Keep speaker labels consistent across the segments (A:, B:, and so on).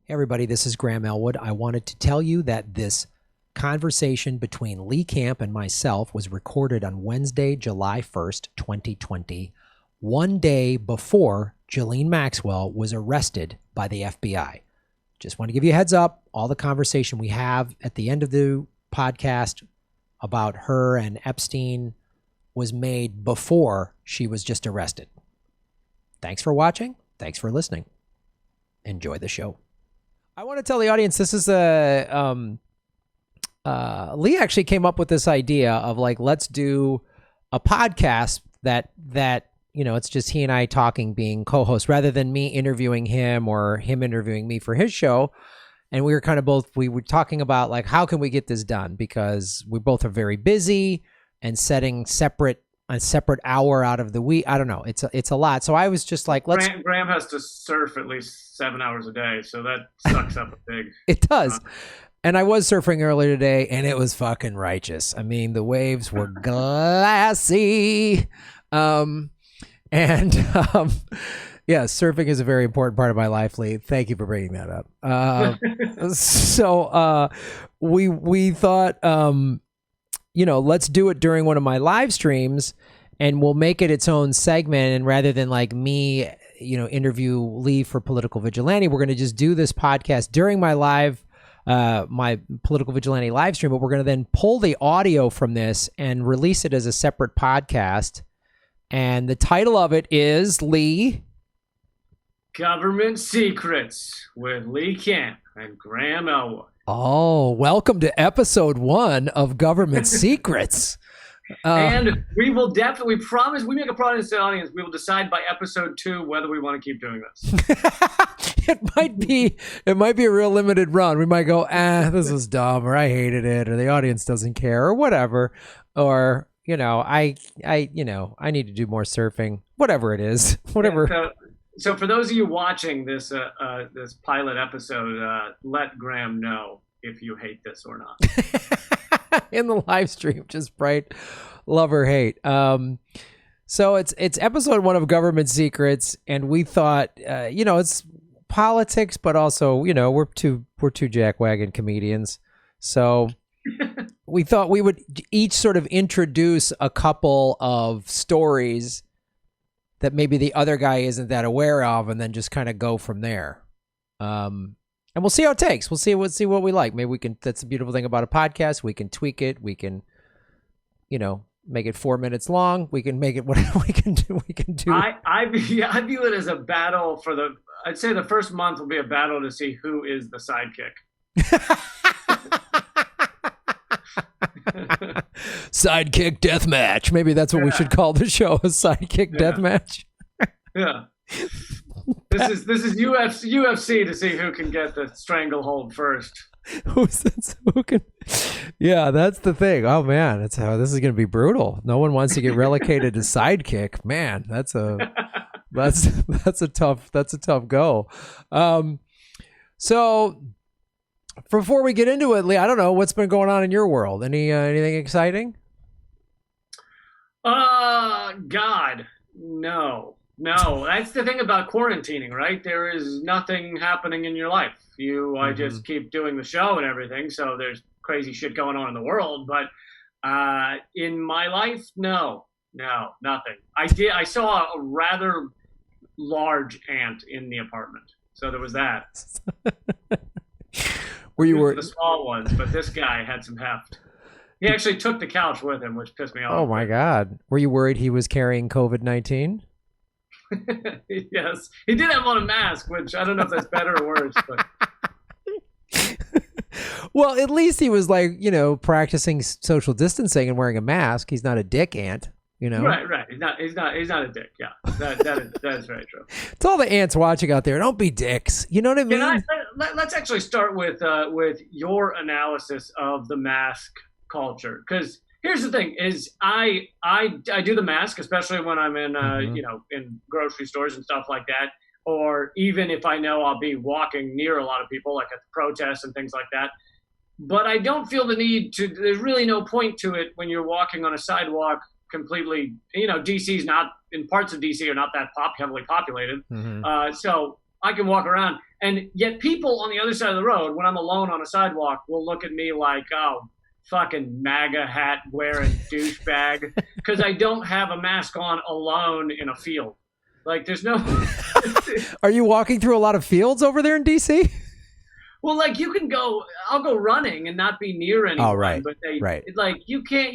A: Hey everybody, this is Graham Elwood. I wanted to tell you that this conversation between Lee Camp and myself was recorded on Wednesday, July 1st, 2020, one day before Ghislaine Maxwell was arrested by the FBI. Just want to give you a heads up. All the conversation we have at the end of the podcast about her and Epstein was made before she was just arrested. Thanks for watching. Thanks for listening. Enjoy the show. I want to tell the audience this is Lee actually came up with this idea of like, let's do a podcast that it's just he and I talking, being co-hosts, rather than me interviewing him or him interviewing me for his show. And we were talking about like, how can we get this done? Because we both are very busy and setting a separate hour out of the week. I don't know. It's a lot. So I was just like,
B: Graham has to surf at least 7 hours a day. So that sucks up a big.
A: It does. And I was surfing earlier today and it was fucking righteous. I mean, the waves were glassy. Yeah, surfing is a very important part of my life, Lee. Thank you for bringing that up. We thought, let's do it during one of my live streams and we'll make it its own segment. And rather than like me, interview Lee for Political Vigilante, we're going to just do this podcast during my my Political Vigilante live stream, but we're going to then pull the audio from this and release it as a separate podcast. And the title of it is, Lee?
B: Government Secrets with Lee Camp and Graham Elwood.
A: Oh, welcome to episode 1 of Government Secrets.
B: And we promise, we make a promise to the audience, we will decide by episode 2 whether we want to keep doing this.
A: It might be a real limited run. We might go, this was dumb, or I hated it, or the audience doesn't care, or whatever. Or, I need to do more surfing, whatever it is, whatever.
B: Yeah, so for those of you watching this this pilot episode, let Graham know if you hate this or not.
A: In the live stream, just bright love or hate. So it's episode 1 of Government Secrets, and we thought, it's politics, but also, we're two jackwagon comedians. So we thought we would each sort of introduce a couple of stories that maybe the other guy isn't that aware of, and then just kind of go from there. And we'll see how it takes. We'll see what we like. Maybe we can, that's the beautiful thing about a podcast. We can tweak it. We can, make it 4 minutes long. We can make it whatever we can do. I
B: view it as a battle I'd say the first month will be a battle to see who is the sidekick.
A: Sidekick deathmatch. Maybe that's what we should call the show, a sidekick deathmatch.
B: Yeah. This is UFC to see who can get the stranglehold first.
A: Yeah, that's the thing. Oh man, that's how this is going to be brutal. No one wants to get relegated to sidekick. Man, that's a tough go. So before we get into it, Lee, I don't know what's been going on in your world. Anything exciting?
B: God, no. That's the thing about quarantining, right? There is nothing happening in your life. I just keep doing the show and everything. So there's crazy shit going on in the world, but in my life, no, nothing. I saw a rather large ant in the apartment, so there was that. The small ones, but this guy had some heft. He actually took the couch with him, which pissed me off.
A: Oh my God. Were you worried he was carrying COVID-19?
B: Yes. He did have on a mask, which I don't know if that's better or worse, but
A: well, at least he was like, practicing social distancing and wearing a mask. He's not a dick ant,
B: Right. He's not a dick. Yeah. That is very true.
A: It's all the ants watching out there. Don't be dicks. You know what I mean?
B: Let's actually start with your analysis of the mask culture, because here's the thing: is I do the mask, especially when I'm in in grocery stores and stuff like that, or even if I know I'll be walking near a lot of people, like at the protests and things like that. But I don't feel the need to. There's really no point to it when you're walking on a sidewalk completely. DC's not, in parts of DC are not that heavily populated. So I can walk around, and yet people on the other side of the road, when I'm alone on a sidewalk, will look at me like, oh, fucking MAGA hat wearing douchebag, because I don't have a mask on alone in a field. Like, there's no.
A: Are you walking through a lot of fields over there in DC?
B: Well, like I'll go running and not be near anyone.
A: Oh, right.
B: But
A: right.
B: Like you can't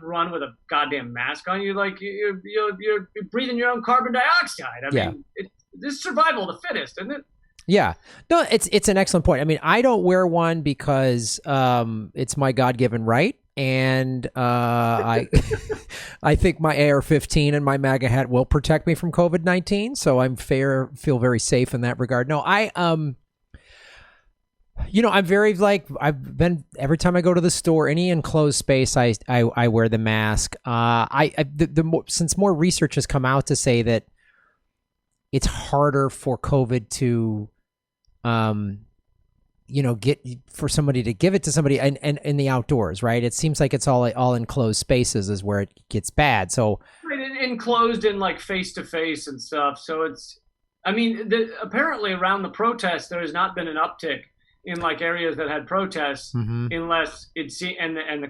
B: run with a goddamn mask on. You're like you're breathing your own carbon dioxide. I mean, this is survival of the fittest, isn't it?
A: Yeah, no, it's an excellent point. I mean, I don't wear one because it's my God-given right, and I think my AR-15 and my MAGA hat will protect me from COVID-19. So feel very safe in that regard. No, I'm very I've been every time I go to the store, any enclosed space, I wear the mask. Since more research has come out to say that it's harder for COVID to, get for somebody to give it to somebody and in the outdoors, right? It seems like it's all enclosed spaces is where it gets bad. So
B: enclosed in like face to face and stuff. So apparently around the protests, there has not been an uptick in like areas that had protests, unless and the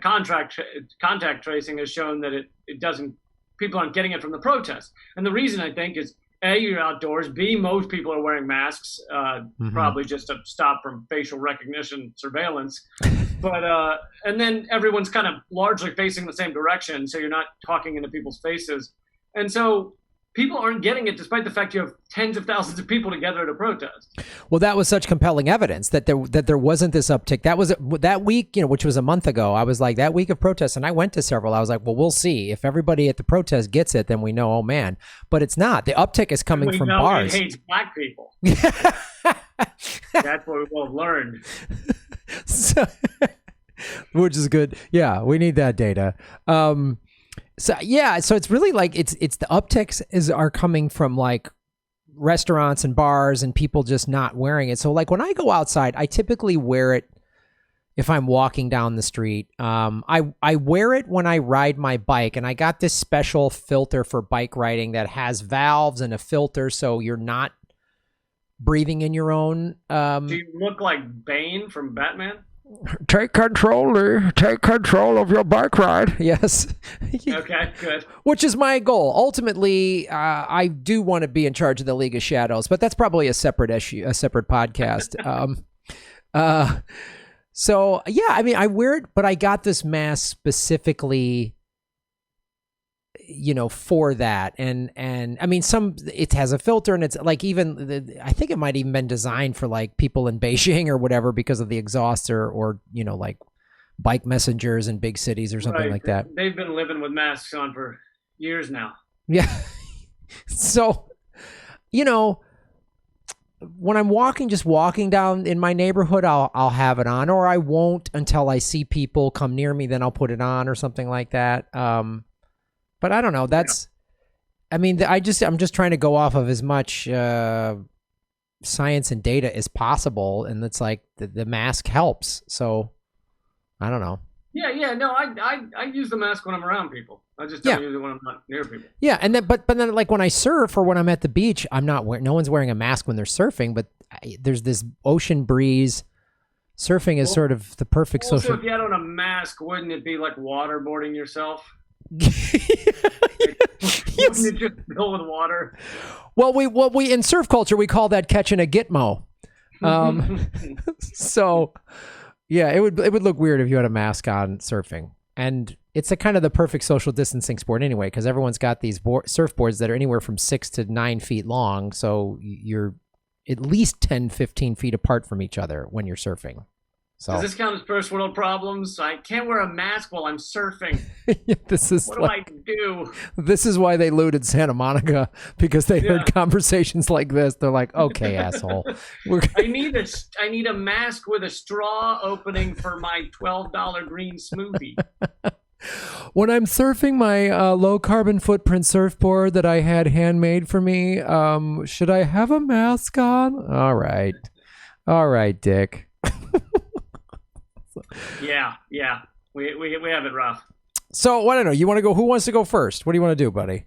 B: contact tracing has shown that it doesn't. People aren't getting it from the protests, and the reason I think is A, you're outdoors. B, most people are wearing masks, probably just to stop from facial recognition surveillance. But and then everyone's kind of largely facing the same direction, so you're not talking into people's faces, and so people aren't getting it, despite the fact you have tens of thousands of people together at a protest.
A: Well, that was such compelling evidence that there wasn't this uptick. That was that week, which was a month ago. I was like, that week of protests, and I went to several. I was like, well, we'll see. If everybody at the protest gets it, then we know, oh man. But it's not. The uptick is coming from bars.
B: It hates black people. That's what we will have learned.
A: Which is good. Yeah, we need that data. So it's really like it's the upticks are coming from like restaurants and bars and people just not wearing it. So like when I go outside, I typically wear it if I'm walking down the street. I wear it when I ride my bike, and I got this special filter for bike riding that has valves and a filter, so you're not breathing in your own.
B: Do you look like Bane from Batman?
A: Take control of your bike ride. Yes.
B: Okay, good.
A: Which is my goal. Ultimately, I do want to be in charge of the League of Shadows, but that's probably a separate issue, a separate podcast. So yeah, I mean, I wear it, but I got this mask specifically, for that. And I mean, it has a filter, and it's like I think it might even been designed for like people in Beijing or whatever because of the exhausts or like bike messengers in big cities or something like that.
B: They've been living with masks on for years now.
A: Yeah. So, when I'm walking down in my neighborhood, I'll have it on, or I won't until I see people come near me, then I'll put it on or something like that. But I don't know. I'm just trying to go off of as much science and data as possible, and it's like the mask helps. So I don't know.
B: Yeah. No, I use the mask when I'm around people. I just don't use it when I'm not near people.
A: Yeah, and then but then like when I surf or when I'm at the beach, I'm not no one's wearing a mask when they're surfing, but there's this ocean breeze. Surfing is sort of the perfect social.
B: So if you had on a mask, wouldn't it be like waterboarding yourself? Wouldn't it just fill with water?
A: Well, we in surf culture we call that catching a gitmo. So yeah, it would look weird if you had a mask on surfing, and it's a kind of the perfect social distancing sport anyway, because everyone's got these surfboards that are anywhere from 6 to 9 feet long, so you're at least 10, 15 feet apart from each other when you're surfing. So
B: does this count as first world problems? I can't wear a mask while I'm surfing. What do I do?
A: This is why they looted Santa Monica, because they heard conversations like this. They're like, okay, asshole.
B: I need a mask with a straw opening for my $12 green smoothie.
A: When I'm surfing my low carbon footprint surfboard that I had handmade for me, should I have a mask on? All right, Dick.
B: Yeah. We have it rough.
A: So I don't know. You want to go? Who wants to go first? What do you want to do, buddy?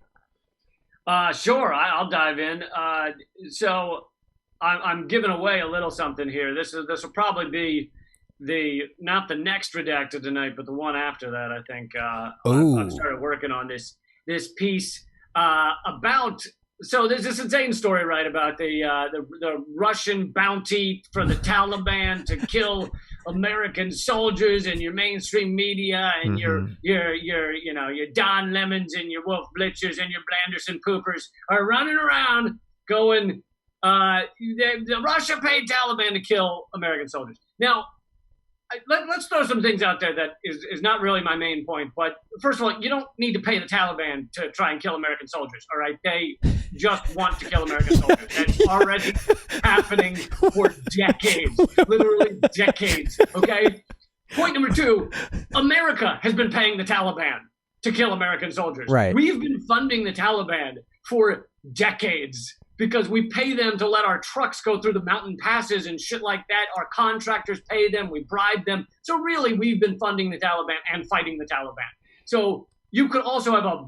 B: Sure. I'll dive in. So I'm giving away a little something here. This will probably be not the next redacted tonight, but the one after that. I think I've started working on this piece about. So there's this insane story, right, about the Russian bounty for the Taliban to kill American soldiers, and your mainstream media and your Don Lemons and your Wolf Blitzers and your Blanderson Poopers are running around going, the Russia paid Taliban to kill American soldiers. Now, let's throw some things out there that is not really my main point. But first of all, you don't need to pay the Taliban to try and kill American soldiers. All right, they just want to kill American soldiers. It's already happening for decades, literally decades. Okay. Point number two: America has been paying the Taliban to kill American soldiers.
A: Right.
B: We've been funding the Taliban for decades, because we pay them to let our trucks go through the mountain passes and shit like that. Our contractors pay them. We bribe them. So really, we've been funding the Taliban and fighting the Taliban. So you could also have a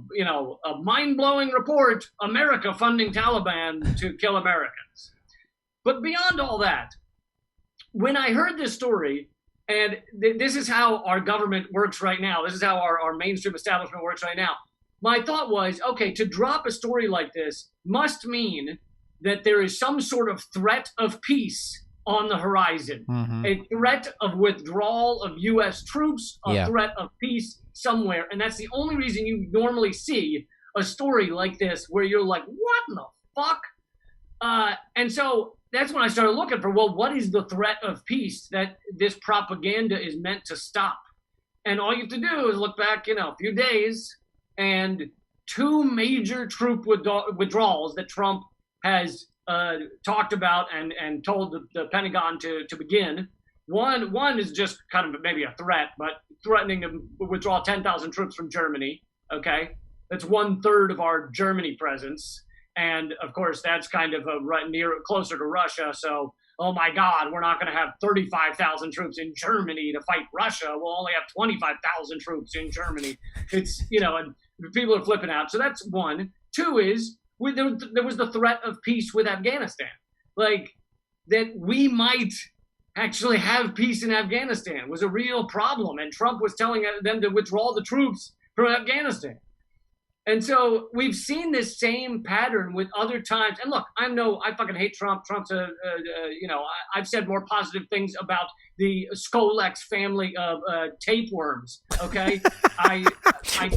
B: mind-blowing report, America funding Taliban to kill Americans. But beyond all that, when I heard this story, and this is how our government works right now, this is how our mainstream establishment works right now, my thought was, okay, to drop a story like this must mean that there is some sort of threat of peace on the horizon, a threat of withdrawal of U.S. troops, a threat of peace somewhere. And that's the only reason you normally see a story like this where you're like, what in the fuck? And so that's when I started looking for, well, what is the threat of peace that this propaganda is meant to stop? And all you have to do is look back, a few days, and two major troop withdrawals that Trump has talked about and told the Pentagon to begin. One is just kind of maybe a threat, but threatening to withdraw 10,000 troops from Germany. Okay, that's 1/3 of our Germany presence, and of course that's kind of closer to Russia. So, oh my God, we're not going to have 35,000 troops in Germany to fight Russia. We'll only have 25,000 troops in Germany. It's and people are flipping out. So that's one. Two is there was the threat of peace with Afghanistan, like that we might actually have peace in Afghanistan was a real problem, and Trump was telling them to withdraw the troops from Afghanistan. And so we've seen this same pattern with other times. And look, I fucking hate Trump. Trump's I've said more positive things about the Skolex family of tapeworms. Okay, I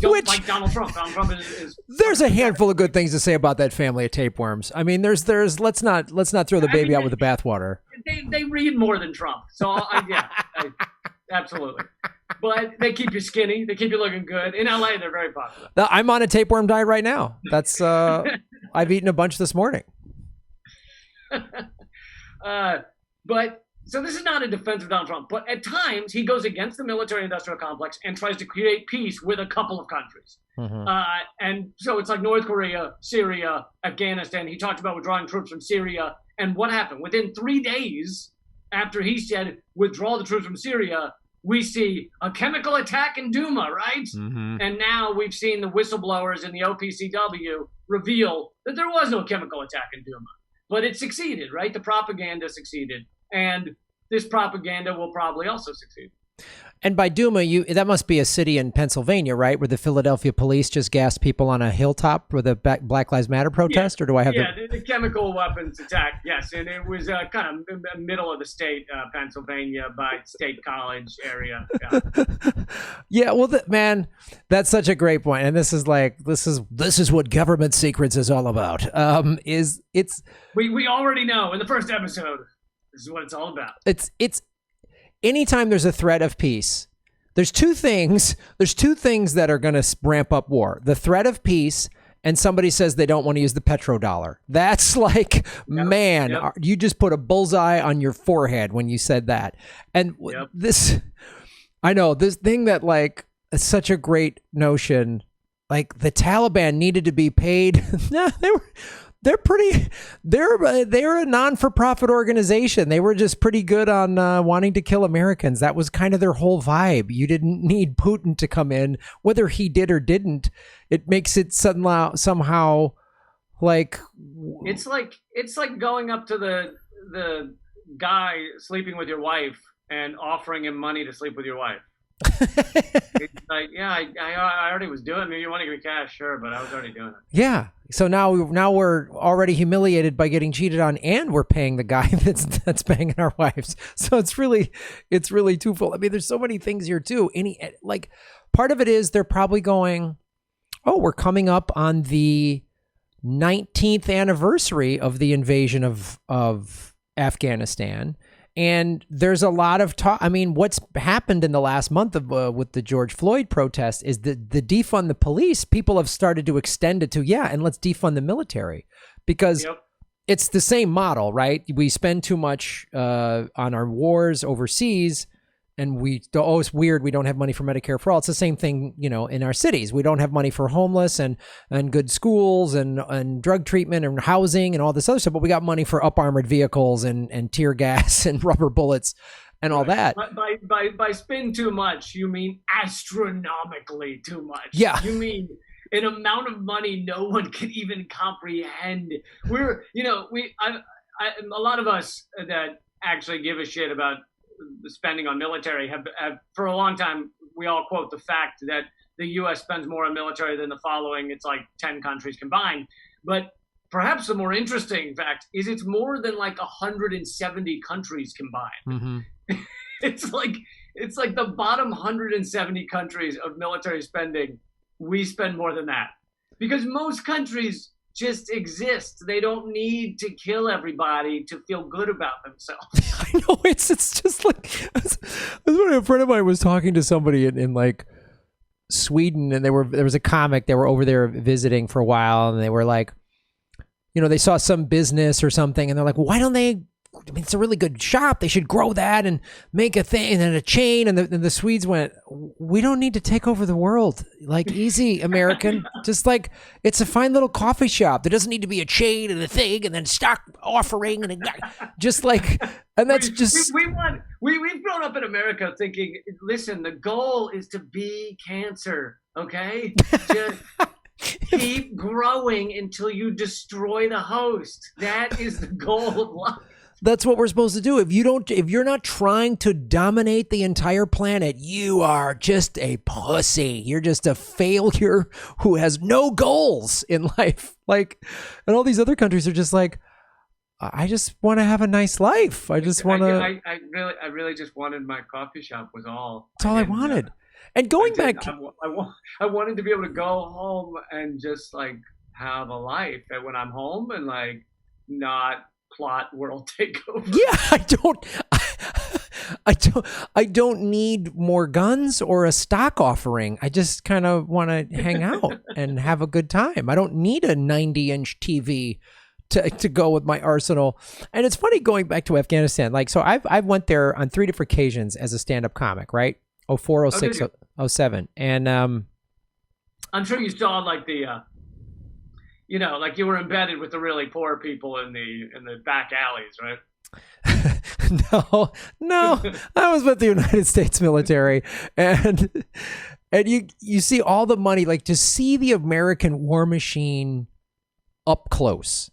B: don't like Donald Trump. Donald Trump is
A: there's a handful of good things to say about that family of tapeworms. I mean, let's not throw the baby out with the bathwater.
B: They read more than Trump, so absolutely. But they keep you skinny. They keep you looking good. In LA, they're very popular.
A: I'm on a tapeworm diet right now. That's I've eaten a bunch this morning.
B: But so this is not a defense of Donald Trump, but at times he goes against the military-industrial complex and tries to create peace with a couple of countries. And so it's like North Korea, Syria, Afghanistan. He talked about withdrawing troops from Syria. And what happened? Within 3 days after he said withdraw the troops from Syria, we see a chemical attack in Duma, right? And now we've seen the whistleblowers in the OPCW reveal that there was no chemical attack in Duma. But it succeeded, right? The propaganda succeeded. And this propaganda will probably also succeed.
A: And by Duma, that must be a city in Pennsylvania, right? Where the Philadelphia police just gassed people on a hilltop with a Black Lives Matter protest? Or do I have
B: the chemical weapons attack, yes. And it was kind of middle of the state, Pennsylvania, by State College area.
A: Yeah, well, man, that's such a great point. And this is what government secrets is all about.
B: We already know in the first episode, this is what it's all about.
A: It's anytime there's a threat of peace, there's two things that are going to ramp up war. The threat of peace, and somebody says they don't want to use the petrodollar. That's like, you just put a bullseye on your forehead when you said that. And this thing that like is such a great notion, like the Taliban needed to be paid. They're a non-for-profit organization. They were just pretty good on wanting to kill Americans. That was kind of their whole vibe. You didn't need Putin to come in, whether he did or didn't. It makes it somehow like
B: it's like going up to the guy sleeping with your wife and offering him money to sleep with your wife. It's like, yeah, I already was doing it. Maybe you want to give me cash, sure, but I was already doing it.
A: Yeah. So now we're already humiliated by getting cheated on, and we're paying the guy that's banging our wives. So it's really twofold. I mean, there's so many things here too. Like part of it is they're probably going, oh, we're coming up on the 19th anniversary of the invasion of Afghanistan. And there's a lot of talk. I mean, what's happened in the last month with the George Floyd protest is the defund the police. People have started to extend it to, and let's defund the military, because it's the same model, right? We spend too much on our wars overseas, and it's weird we don't have money for Medicare for all. It's the same thing, in our cities. We don't have money for homeless and good schools and drug treatment and housing and all this other stuff, but we got money for up armored vehicles and tear gas and rubber bullets and all that.
B: By spend too much, you mean astronomically too much.
A: Yeah.
B: You mean an amount of money no one can even comprehend. A lot of us that actually give a shit about the spending on military have for a long time, we all quote the fact that the U.S. spends more on military than the following. It's like 10 countries combined. But perhaps the more interesting fact is it's more than like 170 countries combined. Mm-hmm. It's like the bottom 170 countries of military spending, we spend more than that. Because most countries just exist. They don't need to kill everybody to feel good about themselves.
A: I know, it's just like, a friend of mine was talking to somebody in like Sweden, and there was a comic. They were over there visiting for a while, and they were like, they saw some business or something, and they're like, well, why don't they? I mean, it's a really good shop. They should grow that and make a thing and then a chain. And the Swedes went, we don't need to take over the world. Like, easy, American. Just like, it's a fine little coffee shop. There doesn't need to be a chain and a thing and then stock offering and just like, and that's just.
B: We've grown up in America thinking, listen, the goal is to be cancer. Okay. Just keep growing until you destroy the host. That is the goal of life.
A: That's what we're supposed to do. If you're not trying to dominate the entire planet, you are just a pussy. You're just a failure who has no goals in life. Like, and all these other countries are just like, I just want to have a nice life. I just want to.
B: I really just wanted my coffee shop. Was all.
A: That's all I wanted. And going back,
B: I wanted to be able to go home and just like have a life. And when I'm home and like not plot world takeover.
A: Yeah, I don't need more guns or a stock offering. I just kind of want to hang out and have a good time. I don't need a 90-inch TV to go with my arsenal. And it's funny going back to Afghanistan. Like, so I've went there on 3 different occasions as a stand-up comic, right? 04, 06, 07. And
B: I'm sure you saw like the like you were embedded with the really poor people in the back alleys, right?
A: No, I was with the United States military, and you see all the money, like to see the American war machine up close,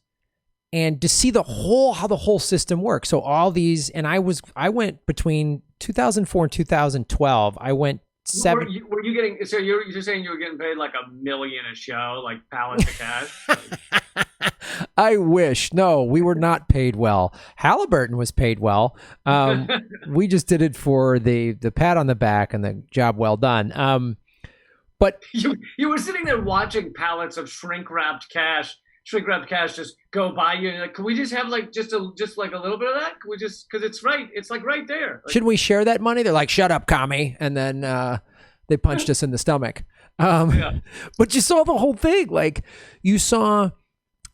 A: and to see how the whole system works. So all these, and I went between 2004 and 2012. I went.
B: Were you getting? So you're saying you were getting paid like $1 million a show, like pallets of cash?
A: I wish. No, we were not paid well. Halliburton was paid well. We just did it for the pat on the back and the job well done. But
B: you were sitting there watching pallets of shrink wrapped cash just go by you. And like, can we just have like just like a little bit of that? Can we just, because it's like right there. Like,
A: should we share that money? They're like, shut up, commie. And then they punched us in the stomach. But you saw the whole thing. Like, you saw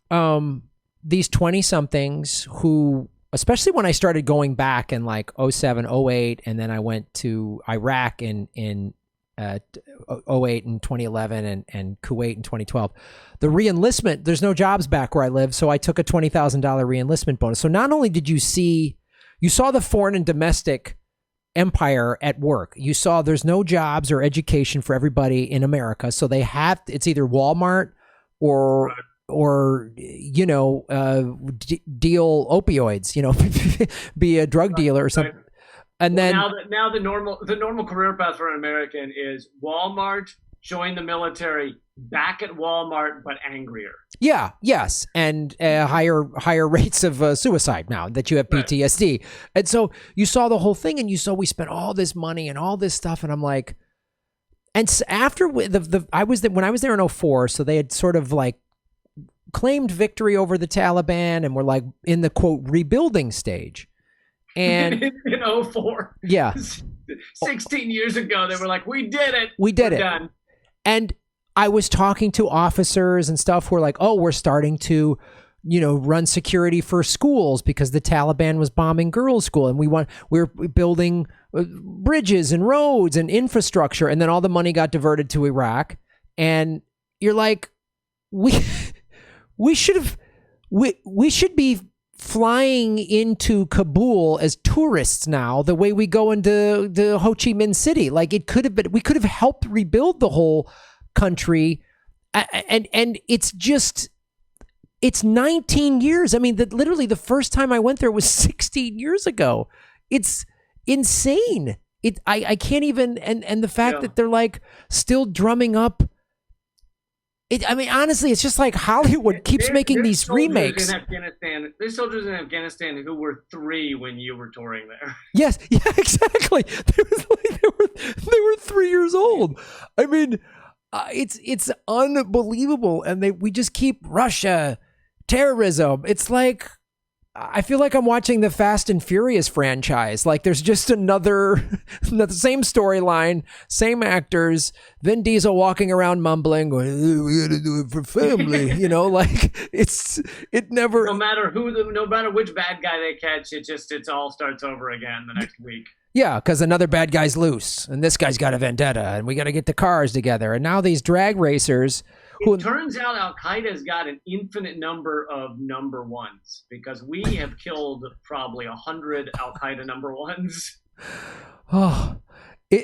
A: these 20-somethings who, especially when I started going back in like 07, 08, and then I went to Iraq in 08 and 2011 and Kuwait in 2012. The reenlistment, there's no jobs back where I live, so I took a $20,000 reenlistment bonus. So not only did you saw the foreign and domestic empire at work. You saw there's no jobs or education for everybody in America, so it's either Walmart or deal opioids, be a drug dealer or something.
B: Right.
A: And
B: Well,
A: then
B: now the normal career path for an American is Walmart, join the military, back at Walmart, but angrier.
A: yeah, yes, and higher rates of suicide now that you have PTSD. Right. And so you saw the whole thing, and you saw we spent all this money and all this stuff, and I'm like, and so after when I was there in 2004, so they had sort of like claimed victory over the Taliban and were like in the quote rebuilding stage. And
B: in 2004,
A: yeah,
B: 16 years ago, they were like, we did it.
A: We're
B: done.
A: It. And I was talking to officers and stuff who were like, oh, we're starting to, run security for schools because the Taliban was bombing girls' school. And we're building bridges and roads and infrastructure. And then all the money got diverted to Iraq. And you're like, we should be flying into Kabul as tourists now, the way we go into the Ho Chi Minh City. Like we could have helped rebuild the whole country. And it's 19 years. I mean, literally the first time I went there was 16 years ago. It's insane. I can't even, and the fact that they're like still drumming up. I mean, honestly, it's just like Hollywood keeps making these remakes.
B: There's soldiers in Afghanistan who were 3 when you were touring there.
A: Yes, yeah, exactly. They were 3 years old. I mean, it's unbelievable, and we just keep Russia, terrorism. It's like I feel like I'm watching the Fast and Furious franchise. Like there's just another same storyline, same actors, Vin Diesel walking around mumbling, going, we gotta do it for family, like it never.
B: No matter which bad guy they catch, it all starts over again the next week.
A: Yeah, because another bad guy's loose, and this guy's got a vendetta, and we got to get the cars together. And now these drag racers.
B: It turns out Al-Qaeda's got an infinite number of number ones because we have killed probably 100 Al-Qaeda number ones.
A: Oh,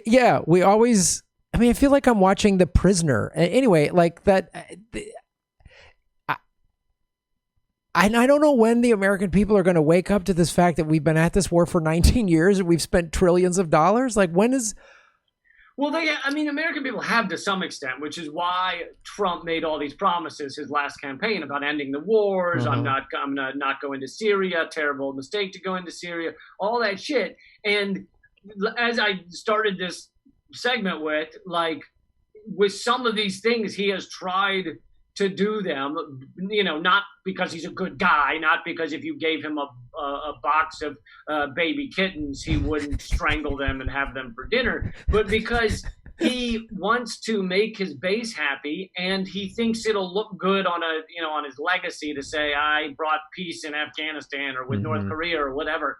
A: yeah. We always. I mean, I feel like I'm watching The Prisoner. Anyway, like that. I don't know when the American people are going to wake up to this fact that we've been at this war for 19 years and we've spent trillions of dollars. Like, when is?
B: Well, American people have to some extent, which is why Trump made all these promises his last campaign about ending the wars. I'm not going to Syria. Terrible mistake to go into Syria. All that shit. And as I started this segment with some of these things, he has tried to do them, not because he's a good guy, not because if you gave him a box of baby kittens, he wouldn't strangle them and have them for dinner, but because he wants to make his base happy, and he thinks it'll look good on his legacy to say, I brought peace in Afghanistan or with North Korea or whatever.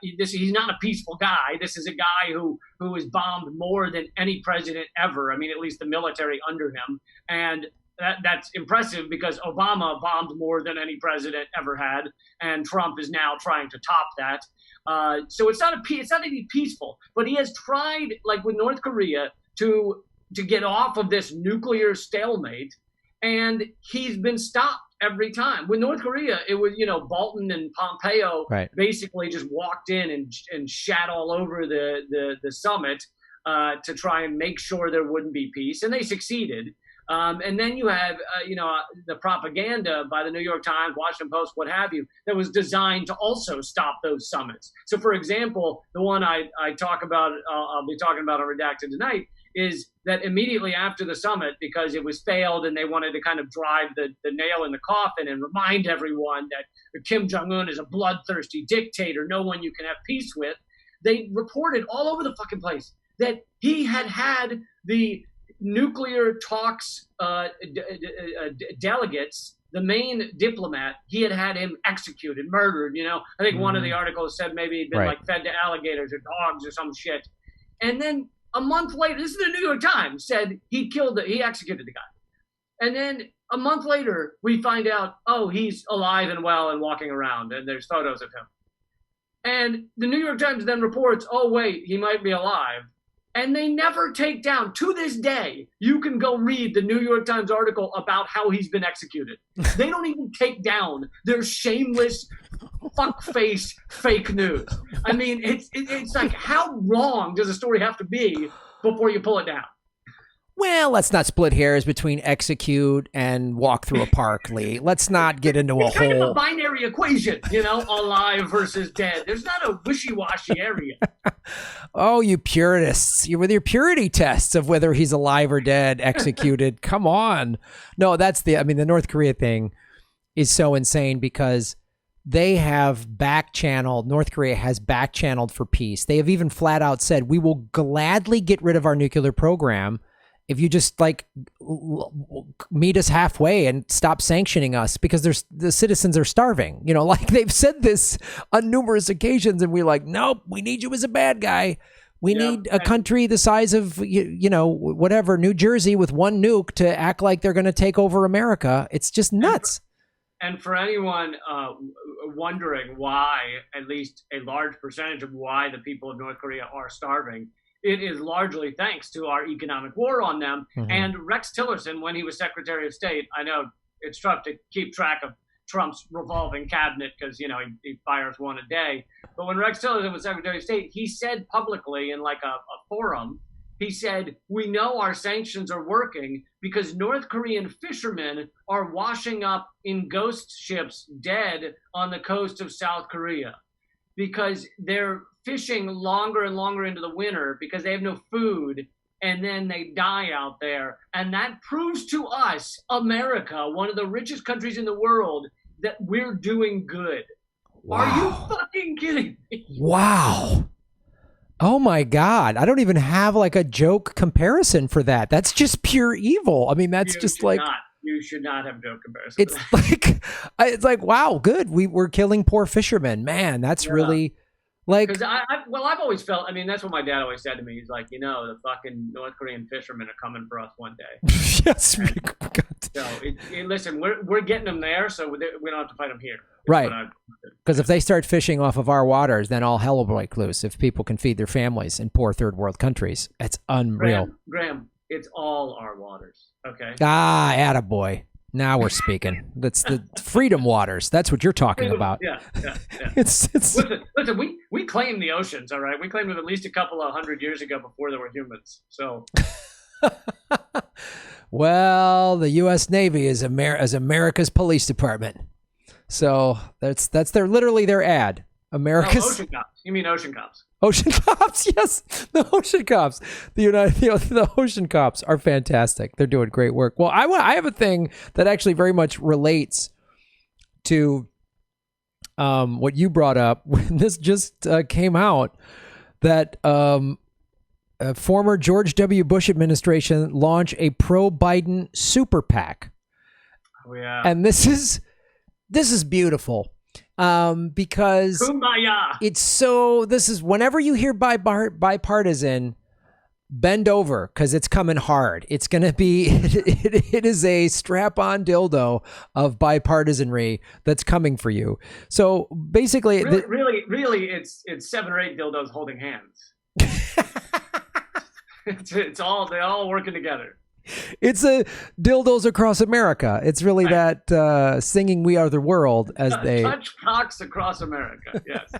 B: He's not a peaceful guy. This is a guy who has bombed more than any president ever. I mean, at least the military under him. And that's impressive because Obama bombed more than any president ever had, and Trump is now trying to top that. So it's not anything peaceful, but he has tried, like with North Korea, to get off of this nuclear stalemate, and he's been stopped every time. With North Korea, it was Bolton and Pompeo basically just walked in and shat all over the summit to try and make sure there wouldn't be peace, and they succeeded. And then you have, the propaganda by the New York Times, Washington Post, what have you, that was designed to also stop those summits. So, for example, the one I talk about, I'll be talking about on Redacted tonight, is that immediately after the summit, because it was failed and they wanted to kind of drive the nail in the coffin and remind everyone that Kim Jong-un is a bloodthirsty dictator, no one you can have peace with, they reported all over the fucking place that he had the nuclear talks delegates, the main diplomat, he had him executed, murdered. I think one of the articles said maybe he'd been fed to alligators or dogs or some shit. And then a month later, this is the New York Times, said he executed the guy. And then a month later, we find out, he's alive and well and walking around, and there's photos of him. And the New York Times then reports, oh wait, he might be alive. And they never take down. To this day, you can go read the New York Times article about how he's been executed. They don't even take down their shameless, fuckface fake news. I mean, it's like, how wrong does a story have to be before you pull it down?
A: Well, let's not split hairs between execute and walk through a park, Lee. Let's not get into
B: it's kind of a binary equation, alive versus dead. There's not a wishy-washy area.
A: Oh, you purists. You're with your purity tests of whether he's alive or dead, executed. Come on. No, the North Korea thing is so insane because they have North Korea has back-channeled for peace. They have even flat out said, we will gladly get rid of our nuclear program if you just meet us halfway and stop sanctioning us, because the citizens are starving. They've said this on numerous occasions, and we're like, nope, we need you as a bad guy. We need a country the size of, whatever, New Jersey with one nuke to act like they're going to take over America. It's just nuts.
B: And for anyone wondering why, at least a large percentage of why the people of North Korea are starving, it is largely thanks to our economic war on them. Mm-hmm. And Rex Tillerson, when he was Secretary of State, I know it's tough to keep track of Trump's revolving cabinet because, he fires one a day. But when Rex Tillerson was Secretary of State, he said publicly in a forum, he said, we know our sanctions are working because North Korean fishermen are washing up in ghost ships dead on the coast of South Korea because they're fishing longer and longer into the winter because they have no food, and then they die out there. And that proves to us, America, one of the richest countries in the world, that we're doing good. Wow. Are you fucking kidding me?
A: Wow. Oh my God. I don't even have a joke comparison for that. That's just pure evil. I mean, that's
B: you should not have joke comparison.
A: It's like, wow, good. We're killing poor fishermen. Man, that's really...
B: Because I've always felt, that's what my dad always said to me. He's like, the fucking North Korean fishermen are coming for us one day.
A: Yes.
B: So listen, we're getting them there, so we don't have to fight them here.
A: Right. Because if they start fishing off of our waters, then all hell will break loose if people can feed their families in poor third world countries. It's unreal.
B: Graham, it's all our waters. Okay.
A: Attaboy. Now we're speaking. That's the freedom waters. That's what you're talking about.
B: Yeah.
A: It's
B: Listen, we claim the oceans, all right? We claimed them at least a couple of 100 years ago before there were humans. So
A: well, the US Navy is America's police department. So that's literally their ad. America's
B: ocean cops. You mean ocean cops?
A: Ocean cops, yes, the ocean cops. The ocean cops are fantastic. They're doing great work. Well, I have a thing that actually very much relates to what you brought up when this just came out. That former George W. Bush administration launched a pro-Biden super PAC.
B: Oh yeah,
A: and this is beautiful. Because
B: Kumbaya.
A: This is whenever you hear bipartisan, bend over because it's coming hard. It's going to be, it is a strap-on dildo of bipartisanry that's coming for you. So basically,
B: really, it's 7 or 8 dildos holding hands. They're all working together.
A: It's a dildos across America. It's really that singing "We Are the World" as they
B: touch cocks across America. Yes,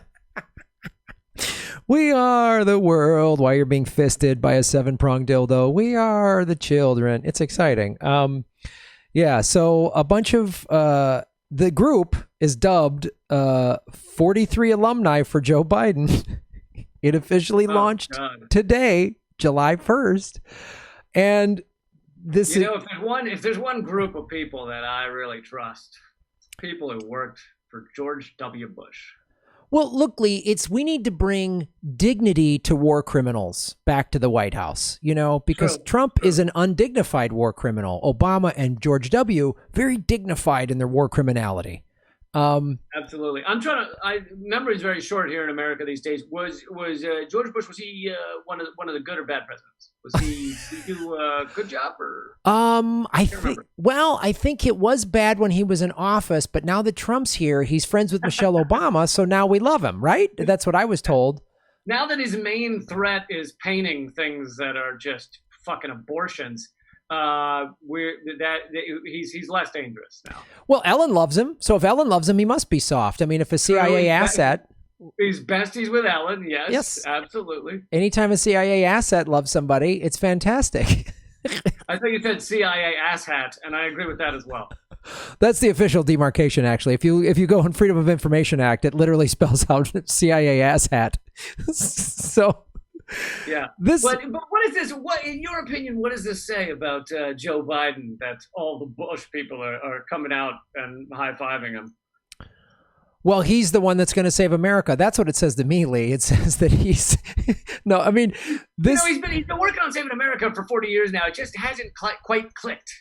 A: we are the world. While you're being fisted by a 7-pronged dildo, we are the children. It's exciting. So a bunch of the group is dubbed 43 alumni for Joe Biden. It officially launched today, July 1st, and
B: if there's one group of people that I really trust, people who worked for George W. Bush.
A: Well, look, Lee, we need to bring dignity to war criminals back to the White House, because Trump is an undignified war criminal. Obama and George W. very dignified in their war criminality.
B: Absolutely. Memory is very short here in America these days. Was George Bush, was he one of the good or bad presidents? Was he do a good job or?
A: I think it was bad when he was in office, but now that Trump's here, he's friends with Michelle Obama, so now we love him, right? That's what I was told.
B: now that his main threat is painting things that are just fucking abortions, he's less dangerous now.
A: Well, Ellen loves him, so if Ellen loves him, he must be soft. I mean, if a CIA asset,
B: he's besties with Ellen. Yes, absolutely.
A: Anytime a CIA asset loves somebody, it's fantastic.
B: I think you said CIA asshat, and I agree with that as well.
A: That's the official demarcation, actually. If you go on Freedom of Information Act, it literally spells out CIA asshat. So,
B: yeah. But what is this? What, in your opinion, what does this say about Joe Biden? That all the Bush people are coming out and high-fiving him.
A: Well, he's the one that's going to save America. That's what it says to me, Lee. It says that he's no. I mean, this.
B: He's been working on saving America for 40 years now. It just hasn't quite clicked.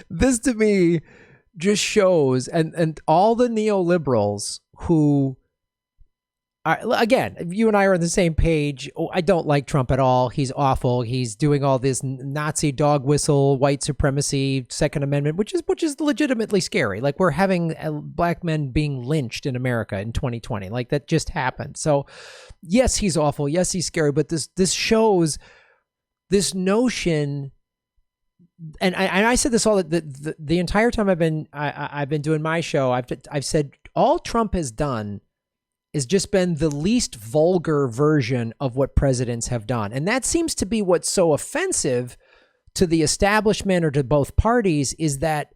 A: This to me just shows, and all the neoliberals who are, again, you and I are on the same page. Oh, I don't like Trump at all. He's awful. He's doing all this Nazi dog whistle, white supremacy, Second Amendment, which is legitimately scary. Like, we're having black men being lynched in America in 2020. Like, that just happened. So yes, he's awful. Yes, he's scary. But this shows this notion. And I said this all the entire time I've been doing my show. I've said all Trump has done is just been the least vulgar version of what presidents have done. And that seems to be what's so offensive to the establishment or to both parties, is that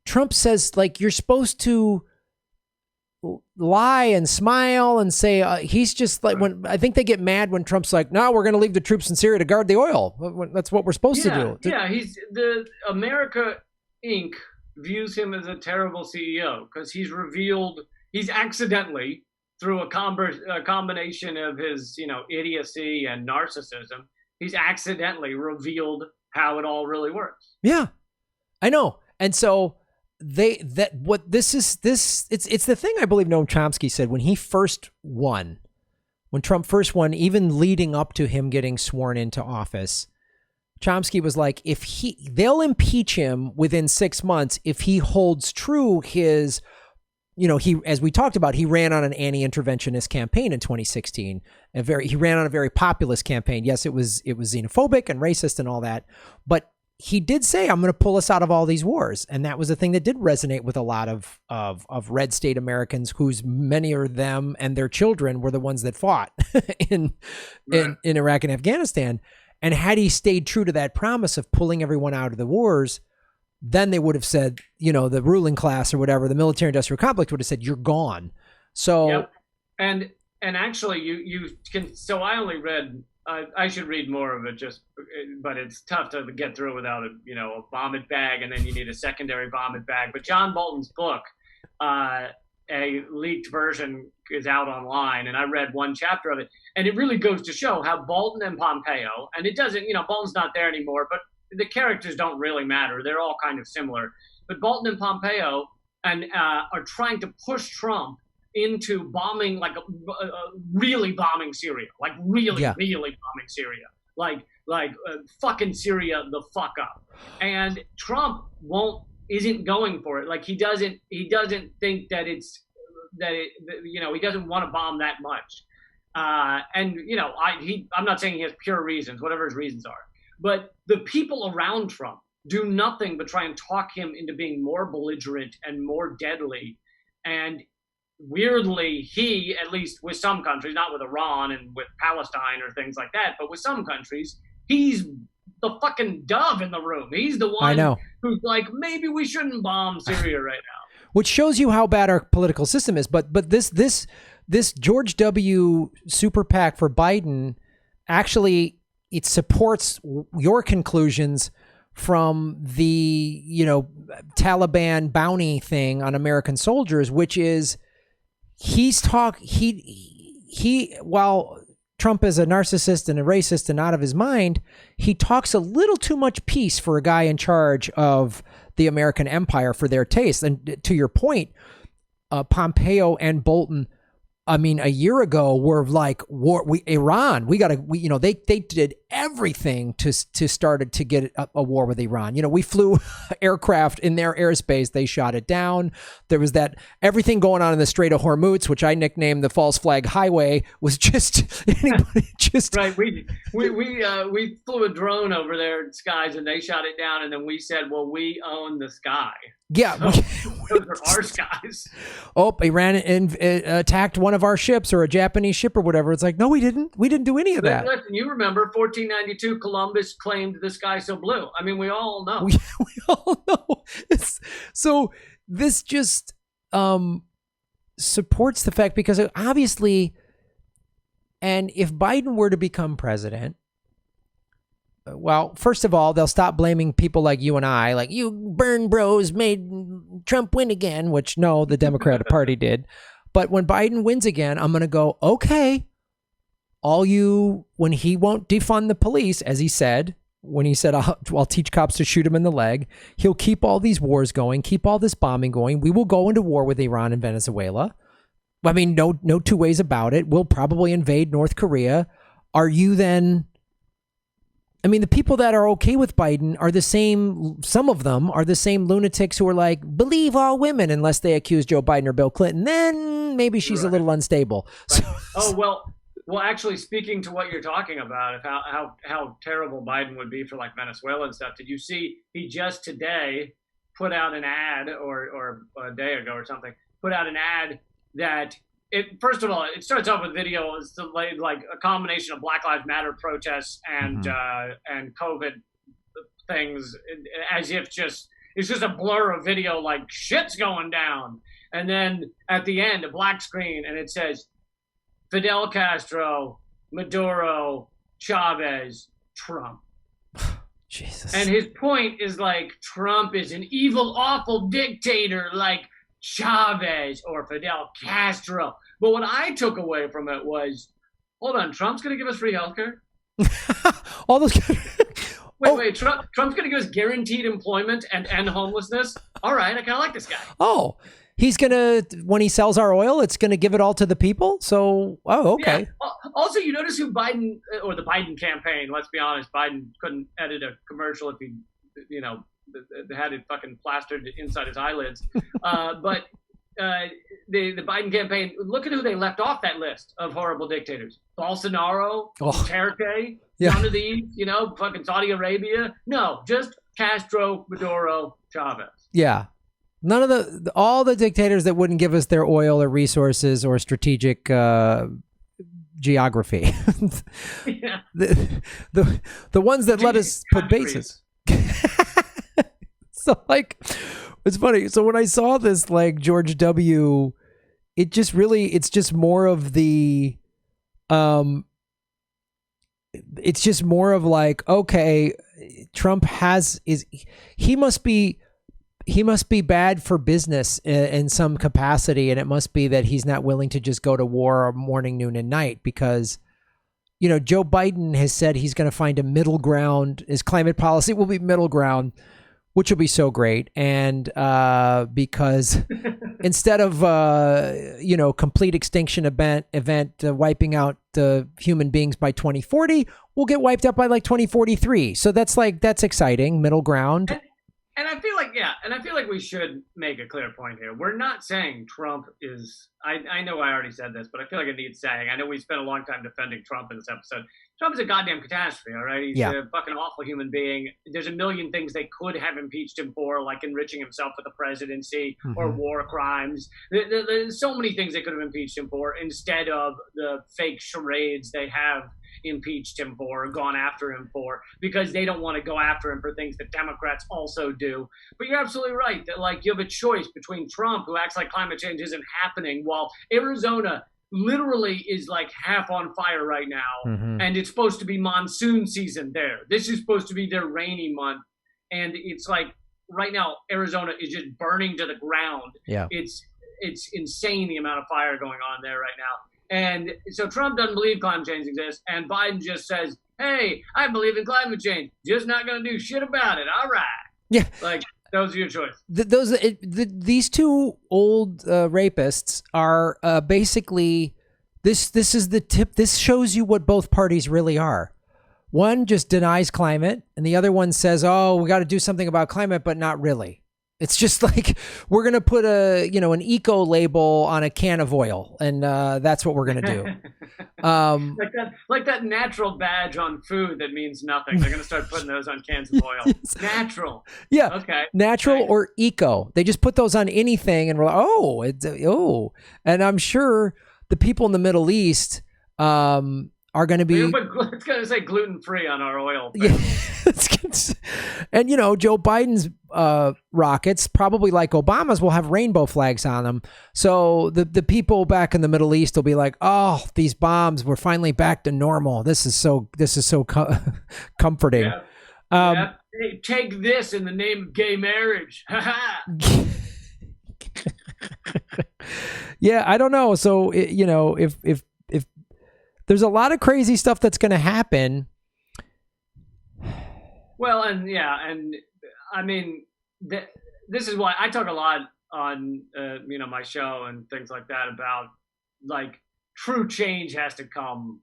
A: Trump says, like, you're supposed to lie and smile and say, he's just like, when I think they get mad when Trump's like, no, we're going to leave the troops in Syria to guard the oil. That's what we're supposed to do.
B: Yeah, the America Inc. views him as a terrible CEO because he's accidentally, through a combination of his, idiocy and narcissism, he's accidentally revealed how it all really works.
A: Yeah, I know. And so it's the thing I believe Noam Chomsky said when Trump first won, even leading up to him getting sworn into office. Chomsky was like, they'll impeach him within 6 months if he holds true his, as we talked about, he ran on an anti-interventionist campaign in 2016. He ran on a very populist campaign. Yes, it was xenophobic and racist and all that, but he did say, I'm going to pull us out of all these wars. And that was the thing that did resonate with a lot of red state Americans, whose many of them and their children were the ones that fought in Iraq and Afghanistan. And had he stayed true to that promise of pulling everyone out of the wars, then they would have said, the ruling class or whatever, the military industrial complex would have said, you're gone. So,
B: yep. And actually you can, so I only read, I should read more of it but it's tough to get through without a vomit bag, and then you need a secondary vomit bag. But John Bolton's book, a leaked version, is out online, and I read one chapter of it, and it really goes to show how Bolton and Pompeo, and it doesn't, Bolton's not there anymore, but the characters don't really matter. They're all kind of similar. But Bolton and Pompeo are trying to push Trump into bombing, like really bombing Syria, like really bombing Syria, like fucking Syria the fuck up. And Trump isn't going for it. Like, he doesn't think that he doesn't want to bomb that much. I'm not saying he has pure reasons, whatever his reasons are, but the people around Trump do nothing but try and talk him into being more belligerent and more deadly. And weirdly, he, at least with some countries, not with Iran and with Palestine or things like that, but with some countries, he's the fucking dove in the room. He's the one who's like, maybe we shouldn't bomb Syria right now.
A: Which shows you how bad our political system is. But this George W. super PAC for Biden, actually, it supports your conclusions from the, Taliban bounty thing on American soldiers, which is while Trump is a narcissist and a racist and out of his mind, he talks a little too much peace for a guy in charge of the American empire for their taste. And to your point, Pompeo and Bolton I mean, a year ago, were like Iran. They did everything to start to get a war with Iran. We flew aircraft in their airspace. They shot it down. There was everything going on in the Strait of Hormuz, which I nicknamed the False Flag Highway, was just
B: right. We flew a drone over their skies and they shot it down, and then we said, well, we own the sky.
A: Yeah,
B: so, those are our skies.
A: Oh, Iran attacked one of our ships, or a Japanese ship or whatever. It's like, no, we didn't. We didn't do any of that.
B: Listen, you remember 1492, Columbus claimed the sky so blue. I mean, we all know.
A: We all know. So this just supports the fact, because obviously, and if Biden were to become president, well, first of all, they'll stop blaming people like you and I, like, you burn bros made Trump win again, which no, the Democratic Party did. But when Biden wins again, I'm going to go, okay, when he won't defund the police, as he said, when he said, I'll teach cops to shoot him in the leg, he'll keep all these wars going, keep all this bombing going. We will go into war with Iran and Venezuela. I mean, no two ways about it. We'll probably invade North Korea. Are you then... I mean, the people that are okay with Biden are the same, some of them are the same lunatics who are like, believe all women unless they accuse Joe Biden or Bill Clinton. Then maybe she's a little unstable.
B: Right. Well, actually, speaking to what you're talking about, of how terrible Biden would be for like Venezuela and stuff, did you see he just today put out an ad, or a day ago or something, put out an ad that... First of all, it starts off with video. It's like a combination of Black Lives Matter protests and COVID things, as if it's just a blur of video, like shit's going down. And then at the end, a black screen, and it says Fidel Castro, Maduro, Chavez, Trump.
A: Jesus.
B: And his point is like, Trump is an evil, awful dictator like Chavez or Fidel Castro. But what I took away from it was, hold on, Trump's going to give us free healthcare?
A: All those.
B: Wait, Trump's going to give us guaranteed employment and end homelessness? All right, I kind of like this guy.
A: Oh, he's going to, when he sells our oil, it's going to give it all to the people? So, okay.
B: Yeah. Also, you notice who Biden, or the Biden campaign, let's be honest, Biden couldn't edit a commercial if he, had it fucking plastered inside his eyelids. But the Biden campaign, look at who they left off that list of horrible dictators. Bolsonaro, Duterte, none of these, fucking Saudi Arabia. No, just Castro, Maduro, Chavez. Yeah.
A: None of all the dictators that wouldn't give us their oil or resources or strategic geography.
B: Yeah.
A: The ones that let us put bases. So, like, it's funny. So when I saw this, like, George W., it's just more of the, it's just more of like, okay, Trump he must be bad for business in some capacity. And it must be that he's not willing to just go to war morning, noon, and night, because, Joe Biden has said he's going to find a middle ground. His climate policy will be middle ground, which will be so great. And because instead of, complete extinction event wiping out the human beings by 2040, we'll get wiped out by like 2043. So that's exciting, middle ground.
B: And I feel like we should make a clear point here. We're not saying Trump is, I know I already said this, but I feel like it needs saying. I know we spent a long time defending Trump in this episode. Trump is a goddamn catastrophe, all right? He's a fucking awful human being. There's a million things they could have impeached him for, like enriching himself with the presidency or war crimes. There's so many things they could have impeached him for instead of the fake charades they have impeached him for, gone after him for, because they don't want to go after him for things that Democrats also do. But you're absolutely right that, like, you have a choice between Trump, who acts like climate change isn't happening, while Arizona literally is like half on fire right now, and it's supposed to be monsoon season there. This is supposed to be their rainy month, and it's like right now Arizona is just burning to the ground. Yeah, it's insane the amount of fire going on there right now. And so Trump doesn't believe climate change exists, and Biden just says, hey, I believe in climate change, just not going to do shit about it. All right. Yeah. Like, those are your choice.
A: These two old rapists are basically This is the tip. This shows you what both parties really are. One just denies climate, and the other one says, "Oh, we got to do something about climate," but not really. It's just like we're gonna put an eco label on a can of oil, and that's what we're gonna do.
B: Like that natural badge on food that means nothing. They're gonna start putting those on cans of oil. Natural.
A: Yeah.
B: Okay.
A: Natural
B: Right.
A: or eco. They just put those on anything, and we're like, and I'm sure the people in the Middle East are going to be.
B: It's going to say gluten free on our oil.
A: Yeah. And Joe Biden's rockets, probably like Obama's, will have rainbow flags on them. So the people back in the Middle East will be like, "Oh, these bombs, we're finally back to normal. This is so comforting."
B: Yeah. Hey, take this in the name of gay marriage.
A: Yeah, I don't know. So if there's a lot of crazy stuff that's going to happen.
B: Well, and I mean, this is why I talk a lot on my show and things like that about like true change has to come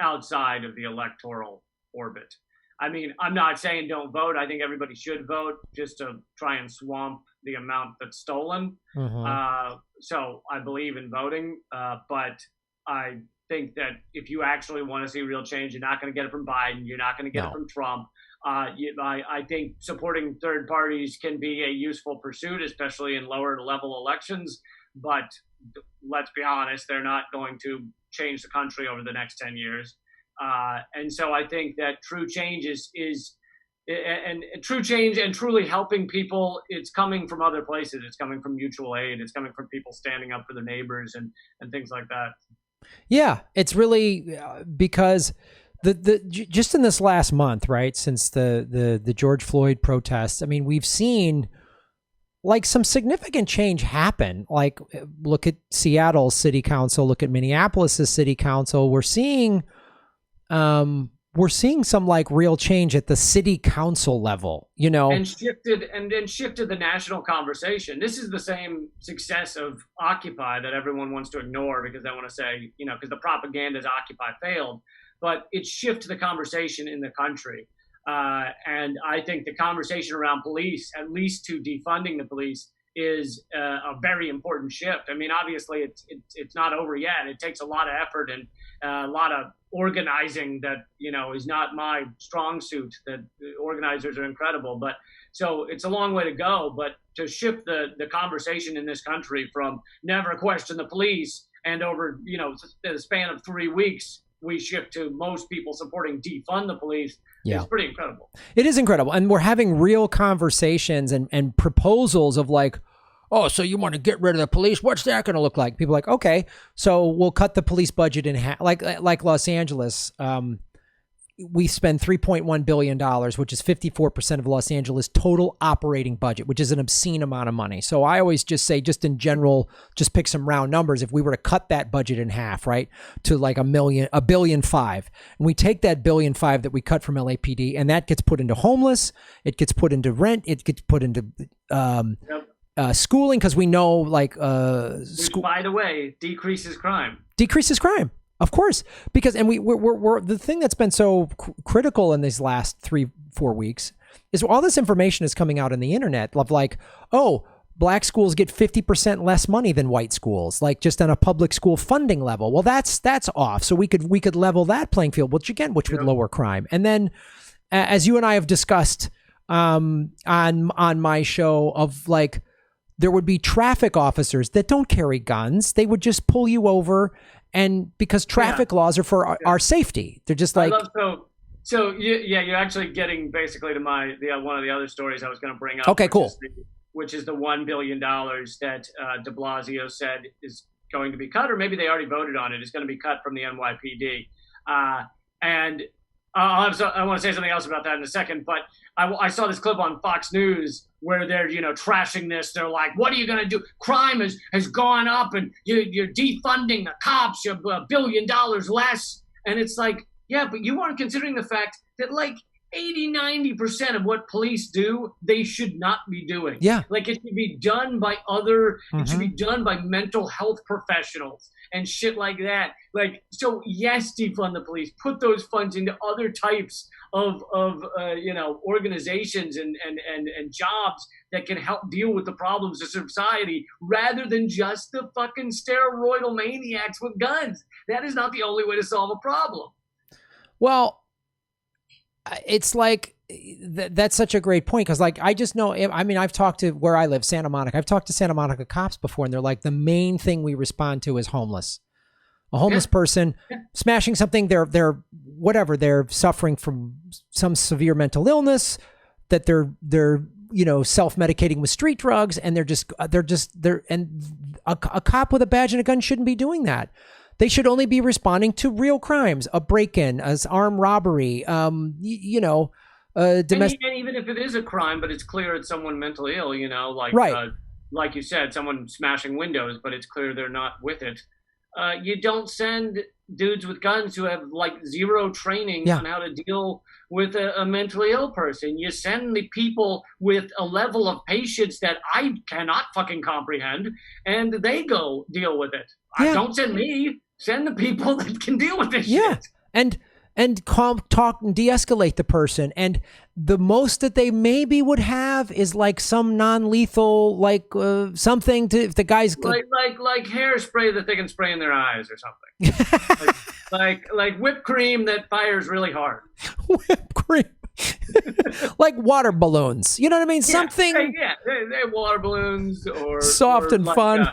B: outside of the electoral orbit. I mean, I'm not saying don't vote. I think everybody should vote just to try and swamp the amount that's stolen.
A: Mm-hmm.
B: So I believe in voting, but I think that if you actually want to see real change, you're not going to get it from Biden. You're not going to get it from Trump. I think supporting third parties can be a useful pursuit, especially in lower level elections. But let's be honest, they're not going to change the country over the next 10 years. And so I think that true change and true change and truly helping people, it's coming from other places. It's coming from mutual aid. It's coming from people standing up for their neighbors and things like that.
A: Yeah, it's really because the just in this last month, right, since the George Floyd protests, I mean, we've seen like some significant change happen. Like, look at Seattle's city council, look at Minneapolis's city council. We're seeing some like real change at the city council level,
B: and shifted the national conversation. This is the same success of Occupy that everyone wants to ignore because they want to say, because the propaganda is Occupy failed, but it shifted the conversation in the country. And I think the conversation around police, at least to defunding the police, is a very important shift. I mean, obviously, it's not over yet. It takes a lot of effort and a lot of organizing that is not my strong suit. That organizers are incredible, but so it's a long way to go. But to shift the conversation in this country from never question the police and over the span of 3 weeks, we shift to most people supporting defund the police. Yeah. It's pretty incredible.
A: It is incredible. And we're having real conversations and proposals of like, oh, so you want to get rid of the police? What's that going to look like? People are like, okay, so we'll cut the police budget in half. Like Los Angeles, we spend $3.1 billion, which is 54% of Los Angeles' total operating budget, which is an obscene amount of money. So I always just say, just in general, just pick some round numbers. If we were to cut that budget in half, right, to like $1.5 billion, and we take that $1.5 billion that we cut from LAPD, and that gets put into homeless, it gets put into rent, it gets put into schooling, because we know like
B: which, by the way, decreases crime.
A: Of course, because we're the thing that's been so critical in these last 3-4 weeks is all this information is coming out on the internet of like, oh, black schools get 50% less money than white schools, like just on a public school funding level. Well, that's off. So we could level that playing field, which would lower crime. And then, as you and I have discussed on my show, of like, there would be traffic officers that don't carry guns. They would just pull you over. And because traffic laws are for our safety, they're just like.
B: You're actually getting basically to one of the other stories I was going to bring up.
A: Okay, cool.
B: Which is the $1 billion that de Blasio said is going to be cut, or maybe they already voted on it. It's going to be cut from the NYPD. And I want to say something else about that in a second, but I saw this clip on Fox News where they're trashing this. They're like, what are you going to do? Crime has gone up and you're defunding the cops. You're $1 billion less. And it's like, yeah, but you aren't considering the fact that like 80-90% of what police do, they should not be doing.
A: Yeah.
B: Like it should be done by it should be done by mental health professionals and shit like that. Like, so yes, defund the police. Put those funds into other types of organizations and jobs that can help deal with the problems of society, rather than just the fucking steroidal maniacs with guns. That is not the only way to solve a problem.
A: Well, it's like that's such a great point, because like I just know, I mean, I've talked to where I live, Santa Monica. I've talked to Santa Monica cops before, and they're like, the main thing we respond to is homeless. A homeless person smashing something. They're whatever. They're suffering from some severe mental illness, that they're self-medicating with street drugs, and and a cop with a badge and a gun shouldn't be doing that. They should only be responding to real crimes, a break-in, as armed robbery, domestic.
B: And even if it is a crime, but it's clear it's someone mentally ill, like you said, someone smashing windows, but it's clear they're not with it. You don't send dudes with guns who have like zero training on how to deal with a mentally ill person. You send the people with a level of patience that I cannot fucking comprehend, and they go deal with it. Don't send me. Send the people that can deal with this shit. And talk and de-escalate the person. And the most that they maybe would have is like some non-lethal, like something to, if the guy's like hairspray that they can spray in their eyes or something. like whipped cream that fires really hard.
A: Whipped cream. Like water balloons. You know what I mean? Something.
B: They water balloons or
A: soft and fun.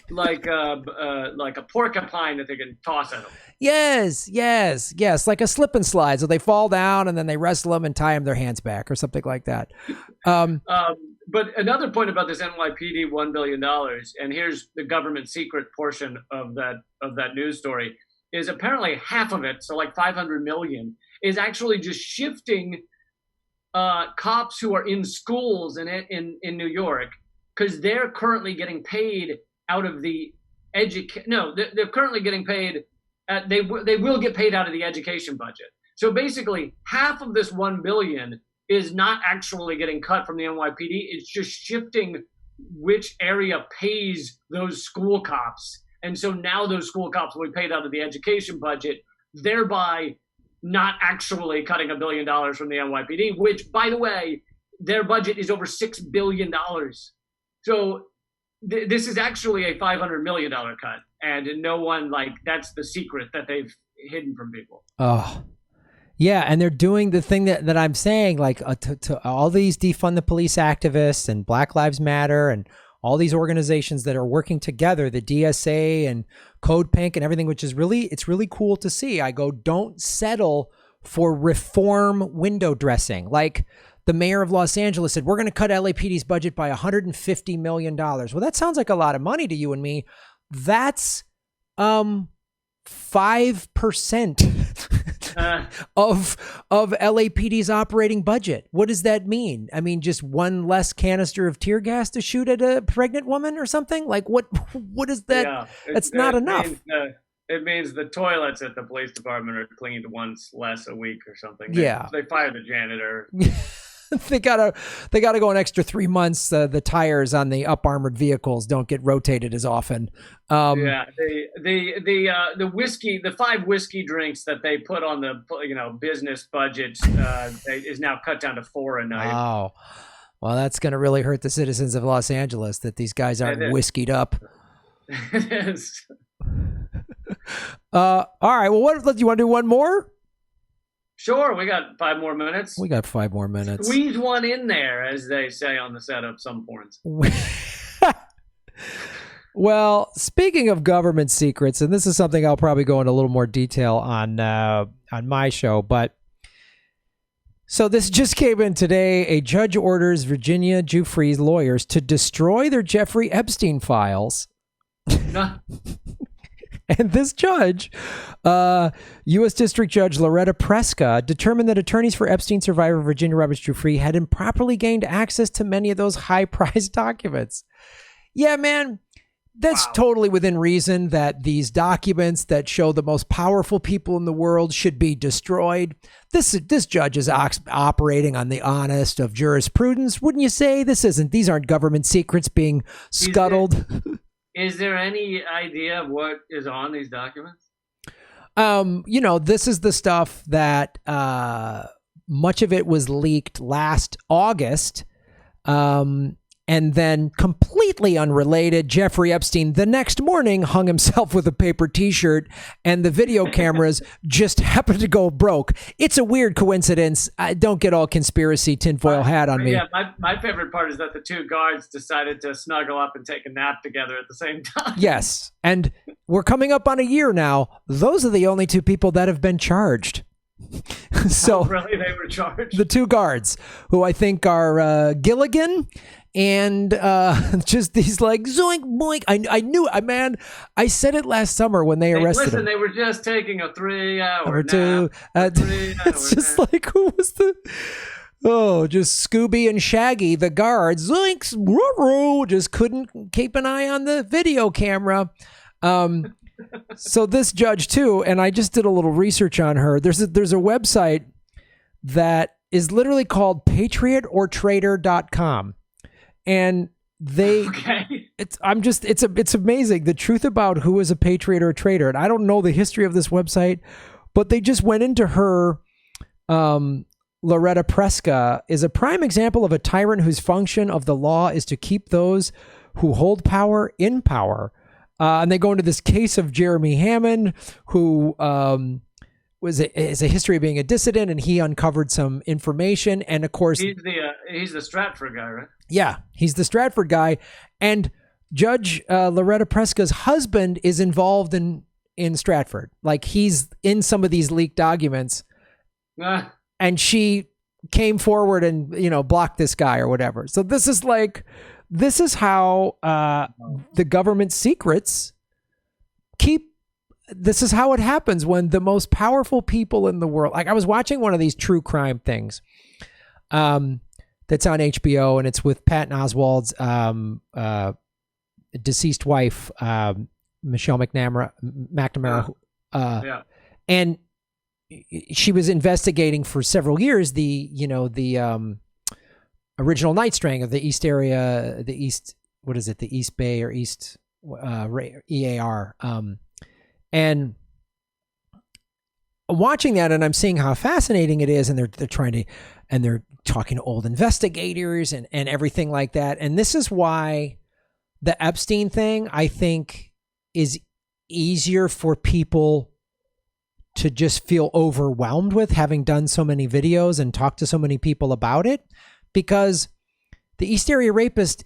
B: Like a porcupine that they can toss at them.
A: Yes. Like a slip and slide. So they fall down and then they wrestle them and tie them their hands back or something like that.
B: But another point about this NYPD $1 billion, and here's the government secret portion of that news story, is apparently half of it, so like 500 million, is actually just shifting cops who are in schools in New York, because they're currently getting paid out of the they're currently getting paid. They will get paid out of the education budget. So basically, half of this $1 billion is not actually getting cut from the NYPD. It's just shifting which area pays those school cops, and so now those school cops will be paid out of the education budget, thereby not actually cutting $1 billion from the NYPD. Which, by the way, their budget is over $6 billion. So this is actually a $500 million cut, and no one, that's the secret that they've hidden from people.
A: Oh, yeah, and they're doing the thing that I'm saying, to all these defund the police activists and Black Lives Matter and all these organizations that are working together, the DSA and Code Pink and everything, which is it's really cool to see. I go, don't settle for reform window dressing. Like, the mayor of Los Angeles said, we're going to cut LAPD's budget by $150 million. Well, that sounds like a lot of money to you and me. That's 5% of LAPD's operating budget. What does that mean? I mean, just one less canister of tear gas to shoot at a pregnant woman or something? Like, what is that? Yeah, that's not enough.
B: It means the toilets at the police department are cleaned once less a week or something. They fire the janitor.
A: They gotta go an extra 3 months. The tires on the up armored vehicles don't get rotated as often.
B: The whiskey, the 5 whiskey drinks that they put on the business budget is now cut down to 4 a night.
A: Oh, well, that's gonna really hurt the citizens of Los Angeles that these guys aren't whiskeyed up.
B: It is.
A: All right. Well, do you want to do one more?
B: Sure, we got 5 more minutes.
A: We got 5 more minutes.
B: Squeeze one in there, as they say on the set of some porns.
A: Well, speaking of government secrets, and this is something I'll probably go into a little more detail on my show, but so this just came in today. A judge orders Virginia Giuffre's lawyers to destroy their Jeffrey Epstein files. And this judge, U.S. District Judge Loretta Preska, determined that attorneys for Epstein survivor Virginia Roberts Giuffre had improperly gained access to many of those high-priced documents. Yeah, man, that's totally within reason that these documents that show the most powerful people in the world should be destroyed. This judge is operating on the honest of jurisprudence, wouldn't you say? These aren't government secrets being scuttled.
B: Is there any idea of what is on these documents?
A: This is the stuff that much of it was leaked last August. And then completely unrelated, Jeffrey Epstein the next morning hung himself with a paper t-shirt and the video cameras just happened to go broke. It's a weird coincidence. I don't get all conspiracy tinfoil hat on me.
B: Yeah, my favorite part is that the two guards decided to snuggle up and take a nap together at the same time.
A: Yes. And we're coming up on a year now. Those are the only two people that have been charged. So
B: really, they were charged?
A: The two guards, who I think are Gilligan and just these like zoink boink. I knew, man. I said it last summer when they arrested him.
B: They were just taking a 3-hour
A: or two. It's just like, who was the? Oh, just Scooby and Shaggy, the guards. Zoinks, just couldn't keep an eye on the video camera. So this judge too, and I just did a little research on her. There's a website that is literally called patriotortraitor.com. And it's amazing the truth about who is a patriot or a traitor. And I don't know the history of this website, but they just went into her. Loretta Preska is a prime example of a tyrant whose function of the law is to keep those who hold power in power. And they go into this case of Jeremy Hammond, who is a history of being a dissident, and he uncovered some information. And of course,
B: he's the Stratford guy, right?
A: Yeah, he's the Stratford guy. And Judge Loretta Preska's husband is involved in Stratford. Like, he's in some of these leaked documents. And she came forward and, blocked this guy or whatever. So this is how the government secrets this is how it happens when the most powerful people in the world, like I was watching one of these true crime things that's on HBO, and it's with Patton Oswalt's deceased wife, Michelle McNamara. And she was investigating for several years the original night string of the East area, the East Bay or East EAR. And watching that, and I'm seeing how fascinating it is, and they're talking to old investigators and everything like that. And this is why the Epstein thing, I think, is easier for people to just feel overwhelmed with, having done so many videos and talked to so many people about it, because the East Area Rapist,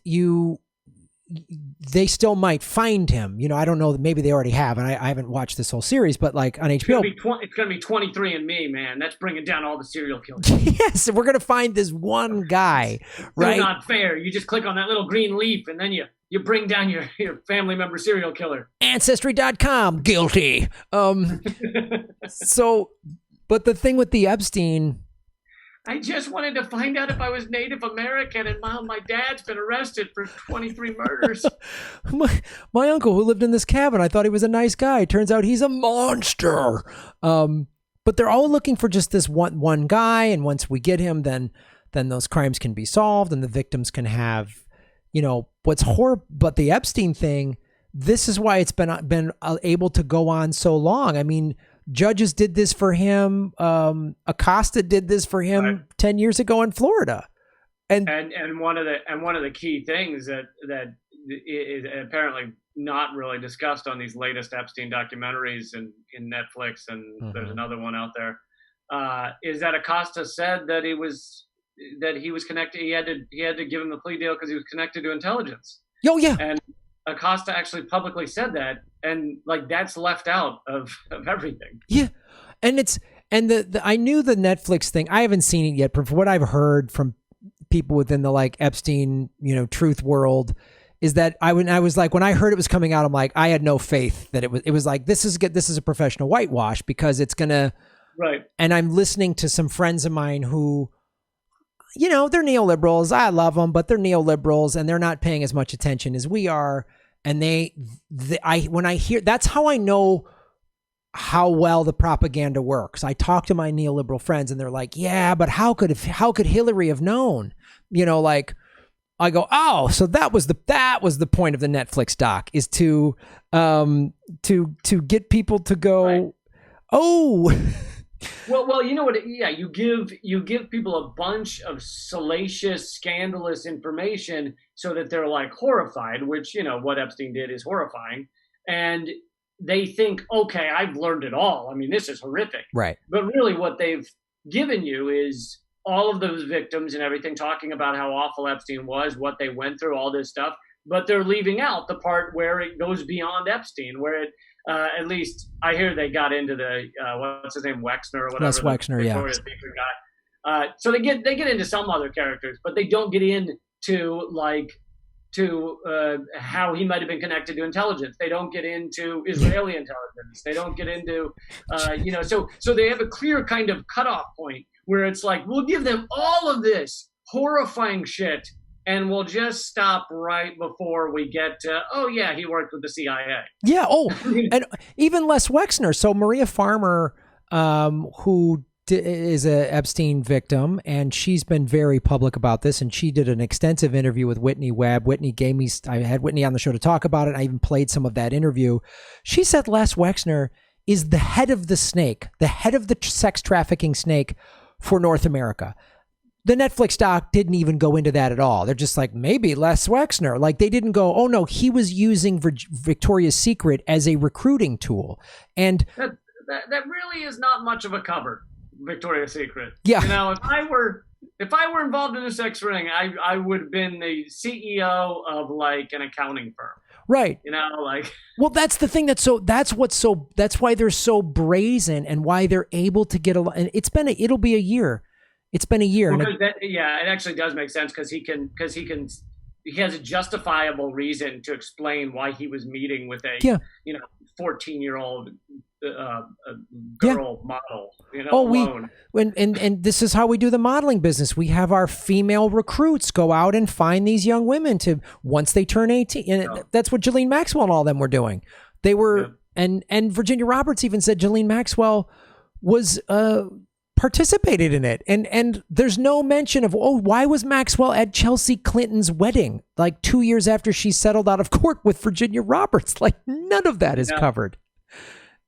A: they still might find him. I don't know, maybe they already have, and I haven't watched this whole series, but like on HBO.
B: It's going to be 23andMe, man. That's bringing down all the serial killers.
A: Yes, we're going to find this one guy, right?
B: It's not fair. You just click on that little green leaf, and then you bring down your family member serial killer.
A: Ancestry.com, guilty. So, but the thing with the Epstein...
B: I just wanted to find out if I was Native American, and my dad's been arrested for 23 murders.
A: my uncle who lived in this cabin, I thought he was a nice guy. Turns out he's a monster. But they're all looking for just this one guy, and once we get him, then those crimes can be solved, and the victims can have, what's horrible. But the Epstein thing, this is why it's been able to go on so long. I mean, judges did this for him. Acosta did this for him, right, 10 years ago in Florida. And
B: one of the key things that is apparently not really discussed on these latest Epstein documentaries in Netflix, and there's another one out there, is that Acosta said that he was connected. He had to give him the plea deal because he was connected to intelligence.
A: Oh yeah.
B: And Acosta actually publicly said that, and like that's left out of everything.
A: Yeah, and I knew the Netflix thing. I haven't seen it yet, but from what I've heard from people within the like Epstein, truth world, is that when I heard it was coming out, I'm like, I had no faith that it was like this is a professional whitewash, because it's gonna,
B: right.
A: And I'm listening to some friends of mine who, they're neoliberals. I love them, but they're neoliberals, and they're not paying as much attention as we are. And when I hear, that's how I know how well the propaganda works. I talk to my neoliberal friends, and they're like, yeah, but how could Hillary have known? I go, oh, so that was the point of the Netflix doc, is to get people to go, right. Oh.
B: Well, you know what? Yeah, you give people a bunch of salacious, scandalous information so that they're like horrified, which, you know, what Epstein did is horrifying, and they think, okay, I've learned it all. I mean, this is horrific.
A: Right.
B: But really, what they've given you is all of those victims and everything, talking about how awful Epstein was, what they went through, all this stuff. But they're leaving out the part where it goes beyond Epstein, where it, at least I hear they got into the what's his name, Wexner or whatever.
A: Les Wexner, yeah.
B: So they get into some other characters, but they don't get into how he might have been connected to intelligence. They don't get into Israeli intelligence. They don't get into So they have a clear kind of cutoff point where it's like, we'll give them all of this horrifying shit, and we'll just stop right before we get to, oh, yeah, he worked with the CIA.
A: Yeah. Oh, and even Les Wexner. So Maria Farmer, who is a Epstein victim, and she's been very public about this. And she did an extensive interview with Whitney Webb. I had Whitney on the show to talk about it. I even played some of that interview. She said Les Wexner is the head of the snake, the head of the sex trafficking snake for North America. The Netflix doc didn't even go into that at all. They're just like, maybe Les Wexner. Like, they didn't go, oh no, he was using Victoria's Secret as a recruiting tool. And
B: that really is not much of a cover, Victoria's Secret.
A: Yeah.
B: You know, if I were involved in a sex ring, I would have been the CEO of like an accounting firm.
A: Right.
B: You know, like.
A: Well, that's the thing. That's why they're so brazen, and why they're able to get and it'll be a year. It's been a year.
B: Well, it actually does make sense, because he has a justifiable reason to explain why he was meeting with a 14-year-old girl model. You know, alone.
A: And this is how we do the modeling business. We have our female recruits go out and find these young women to, once they turn 18, and that's what Ghislaine Maxwell and all them were doing. They were, and Virginia Roberts even said Ghislaine Maxwell was participated in it, and there's no mention of, oh, why was Maxwell at Chelsea Clinton's wedding like 2 years after she settled out of court with Virginia Roberts? Like, none of that is covered.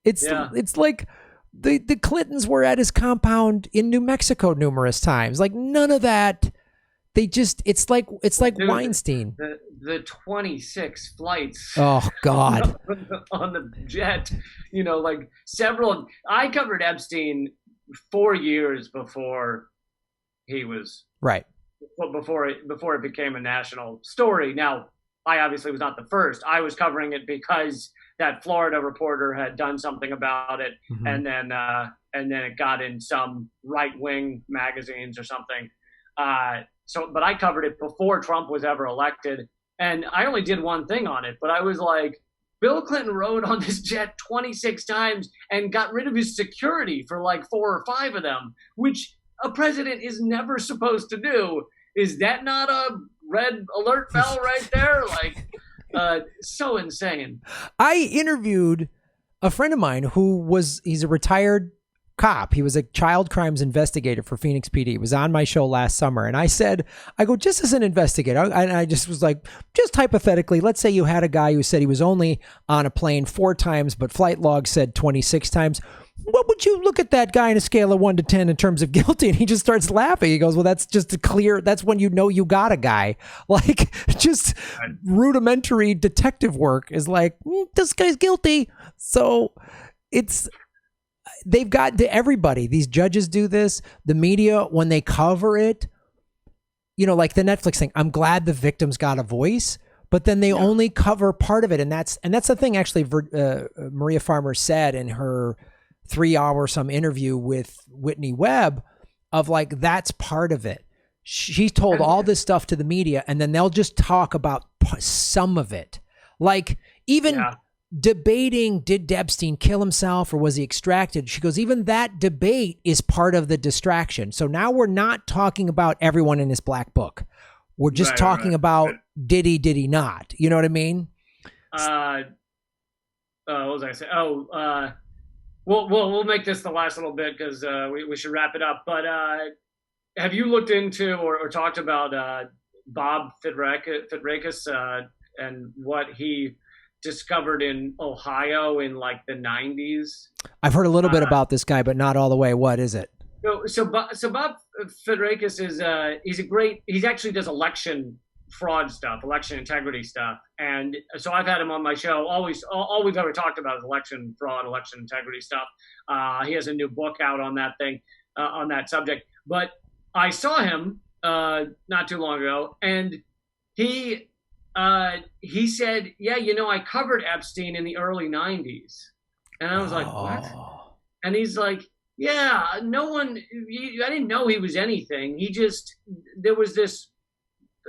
A: It's like the Clintons were at his compound in New Mexico numerous times. Like, none of that. They just, it's like Dude, Weinstein.
B: The 26 flights.
A: Oh God.
B: on the jet, you know, like several. I covered Epstein 4 years before he was
A: right.
B: Before it became a national story. Now, I obviously was not the first. I was covering it because that Florida reporter had done something about it, mm-hmm. and then it got in some right-wing magazines or something. But I covered it before Trump was ever elected, and I only did one thing on it. But I was like, Bill Clinton rode on this jet 26 times and got rid of his security for like 4 or 5 of them, which a president is never supposed to do. Is that not a red alert bell right there? Like, so insane.
A: I interviewed a friend of mine he's a retired cop. He was a child crimes investigator for Phoenix PD. He was on my show last summer. And I go, just as an investigator, I just was like, just hypothetically, let's say you had a guy who said he was only on a plane 4 times, but flight log said 26 times. What would you look at that guy on a scale of 1 to 10 in terms of guilty? And he just starts laughing. He goes, well, that's just that's when you know you got a guy. Like, just rudimentary detective work is like, this guy's guilty. So they've got to everybody. These judges do this. The media, when they cover it, you know, like the Netflix thing, I'm glad the victims got a voice, but then they only cover part of it. And that's the thing, actually, Maria Farmer said in her 3-hour some interview with Whitney Webb, of like, that's part of it. She told all this stuff to the media, and then they'll just talk about some of it. Like, even debating, did Epstein kill himself or was he extracted? She goes, even that debate is part of the distraction. So now we're not talking about everyone in his black book. We're just talking about did he not? You know what I mean?
B: What was I saying? We'll make this the last little bit, because we should wrap it up. But have you looked into or talked about Bob Fitrakis and what he discovered in Ohio in like the 90s.
A: I've heard a little bit about this guy, but not all the way. What is it?
B: So Bob Fitrakis he actually does election fraud stuff, election integrity stuff. And so I've had him on my show. All we've ever talked about is election fraud, election integrity stuff. He has a new book out on that thing, on that subject. But I saw him not too long ago, and he said, yeah, I covered Epstein in the early 90s. And I was like, what? And he's like, yeah, I didn't know he was anything. There was this,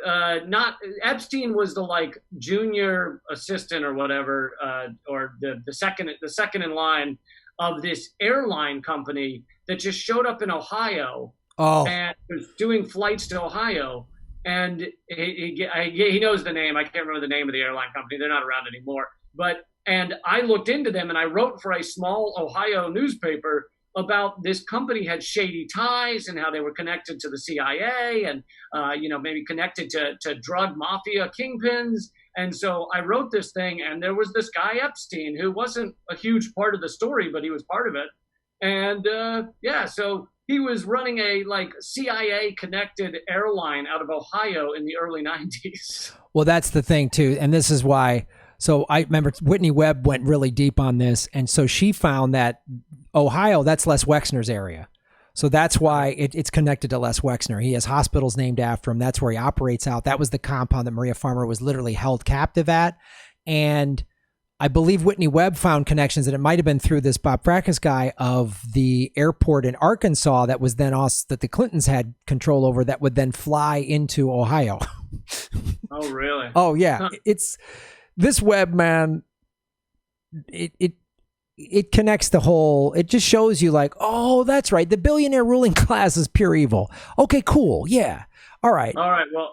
B: Epstein was the like junior assistant or whatever, or the second in line of this airline company that just showed up in Ohio and was doing flights to Ohio. And he knows the name. I can't remember the name of the airline company. They're not around anymore. And I looked into them, and I wrote for a small Ohio newspaper about this company had shady ties and how they were connected to the CIA and, maybe connected to drug mafia kingpins. And so I wrote this thing, and there was this guy Epstein who wasn't a huge part of the story, but he was part of it. And so he was running a like CIA connected airline out of Ohio in the early 90s.
A: Well, that's the thing too. And this is why. So I remember Whitney Webb went really deep on this. And so she found that Ohio, that's Les Wexner's area. So that's why it's connected to Les Wexner. He has hospitals named after him. That's where he operates out. That was the compound that Maria Farmer was literally held captive at. And I believe Whitney Webb found connections, and it might have been through this Bob Fracas guy, of the airport in Arkansas that was then also that the Clintons had control over, that would then fly into Ohio.
B: Oh, really?
A: Oh, yeah. Huh. It's this Webb, man. It connects the whole. It just shows you like, oh, that's right. The billionaire ruling class is pure evil. Okay, cool. Yeah. All right.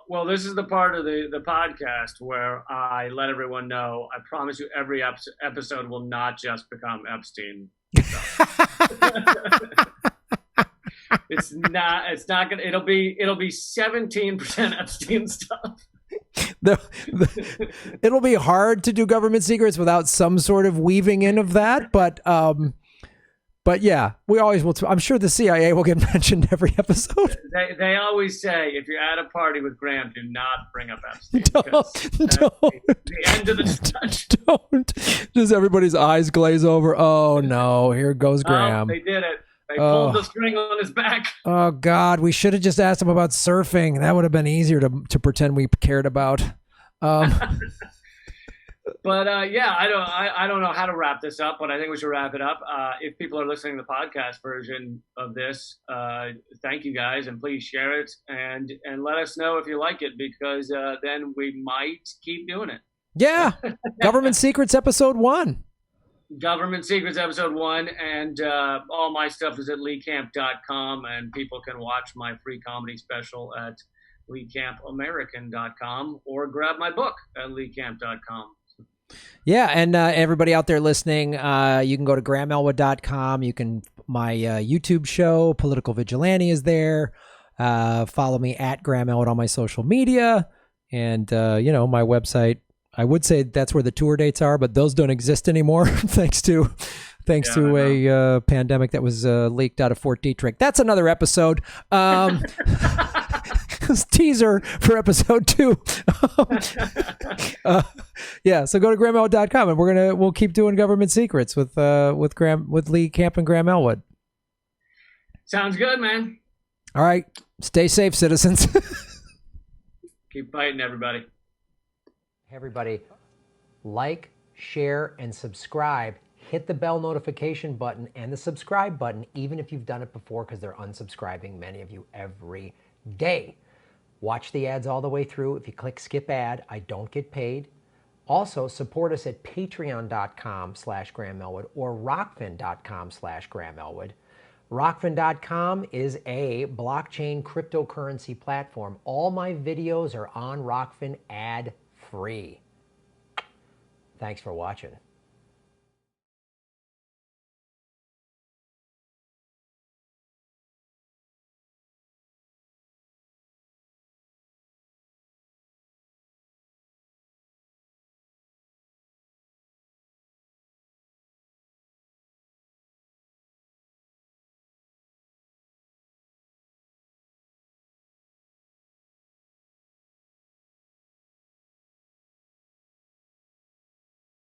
B: Well, this is the part of the podcast where I let everyone know. I promise you, every episode will not just become Epstein stuff. It's not gonna. It'll be 17% Epstein stuff.
A: It'll be hard to do government secrets without some sort of weaving in of that, but yeah, we always will. I'm sure the CIA will get mentioned every episode.
B: They always say, if you're at a party with Graham, do not bring up Epstein.
A: Don't.
B: The end of the discussion.
A: Don't. Does everybody's eyes glaze over? Oh no, here goes Graham.
B: They did it. They pulled the string on his back.
A: Oh God, we should have just asked him about surfing. That would have been easier to pretend we cared about.
B: But I don't know how to wrap this up, but I think we should wrap it up. If people are listening to the podcast version of this, thank you guys, and please share it and let us know if you like it, because then we might keep doing it. Yeah,
A: Government Secrets episode 1.
B: Government Secrets episode 1, and all my stuff is at leecamp.com, and people can watch my free comedy special at leecamp.american.com or grab my book at leecamp.com.
A: Yeah, and everybody out there listening, you can go to grahamelwood.com. You can, my YouTube show, Political Vigilante, is there. Follow me at Graham Elwood on my social media, and my website. I would say that's where the tour dates are, but those don't exist anymore thanks to a pandemic that was leaked out of Fort Detrick. That's another episode. Teaser for episode 2. So go to grahamelwood.com, and we'll keep doing government secrets with Lee Camp and Graham Elwood.
B: Sounds good, man.
A: All right, stay safe, citizens.
B: Keep fighting, everybody.
A: Everybody, like, share, and subscribe. Hit the bell notification button and the subscribe button, even if you've done it before, because they're unsubscribing, many of you, every day. Watch the ads all the way through. If you click skip ad, I don't get paid. Also, support us at patreon.com/Graham Elwood or rockfin.com/Graham Elwood. Rockfin.com is a blockchain cryptocurrency platform. All my videos are on Rockfin ad-free. Thanks for watching.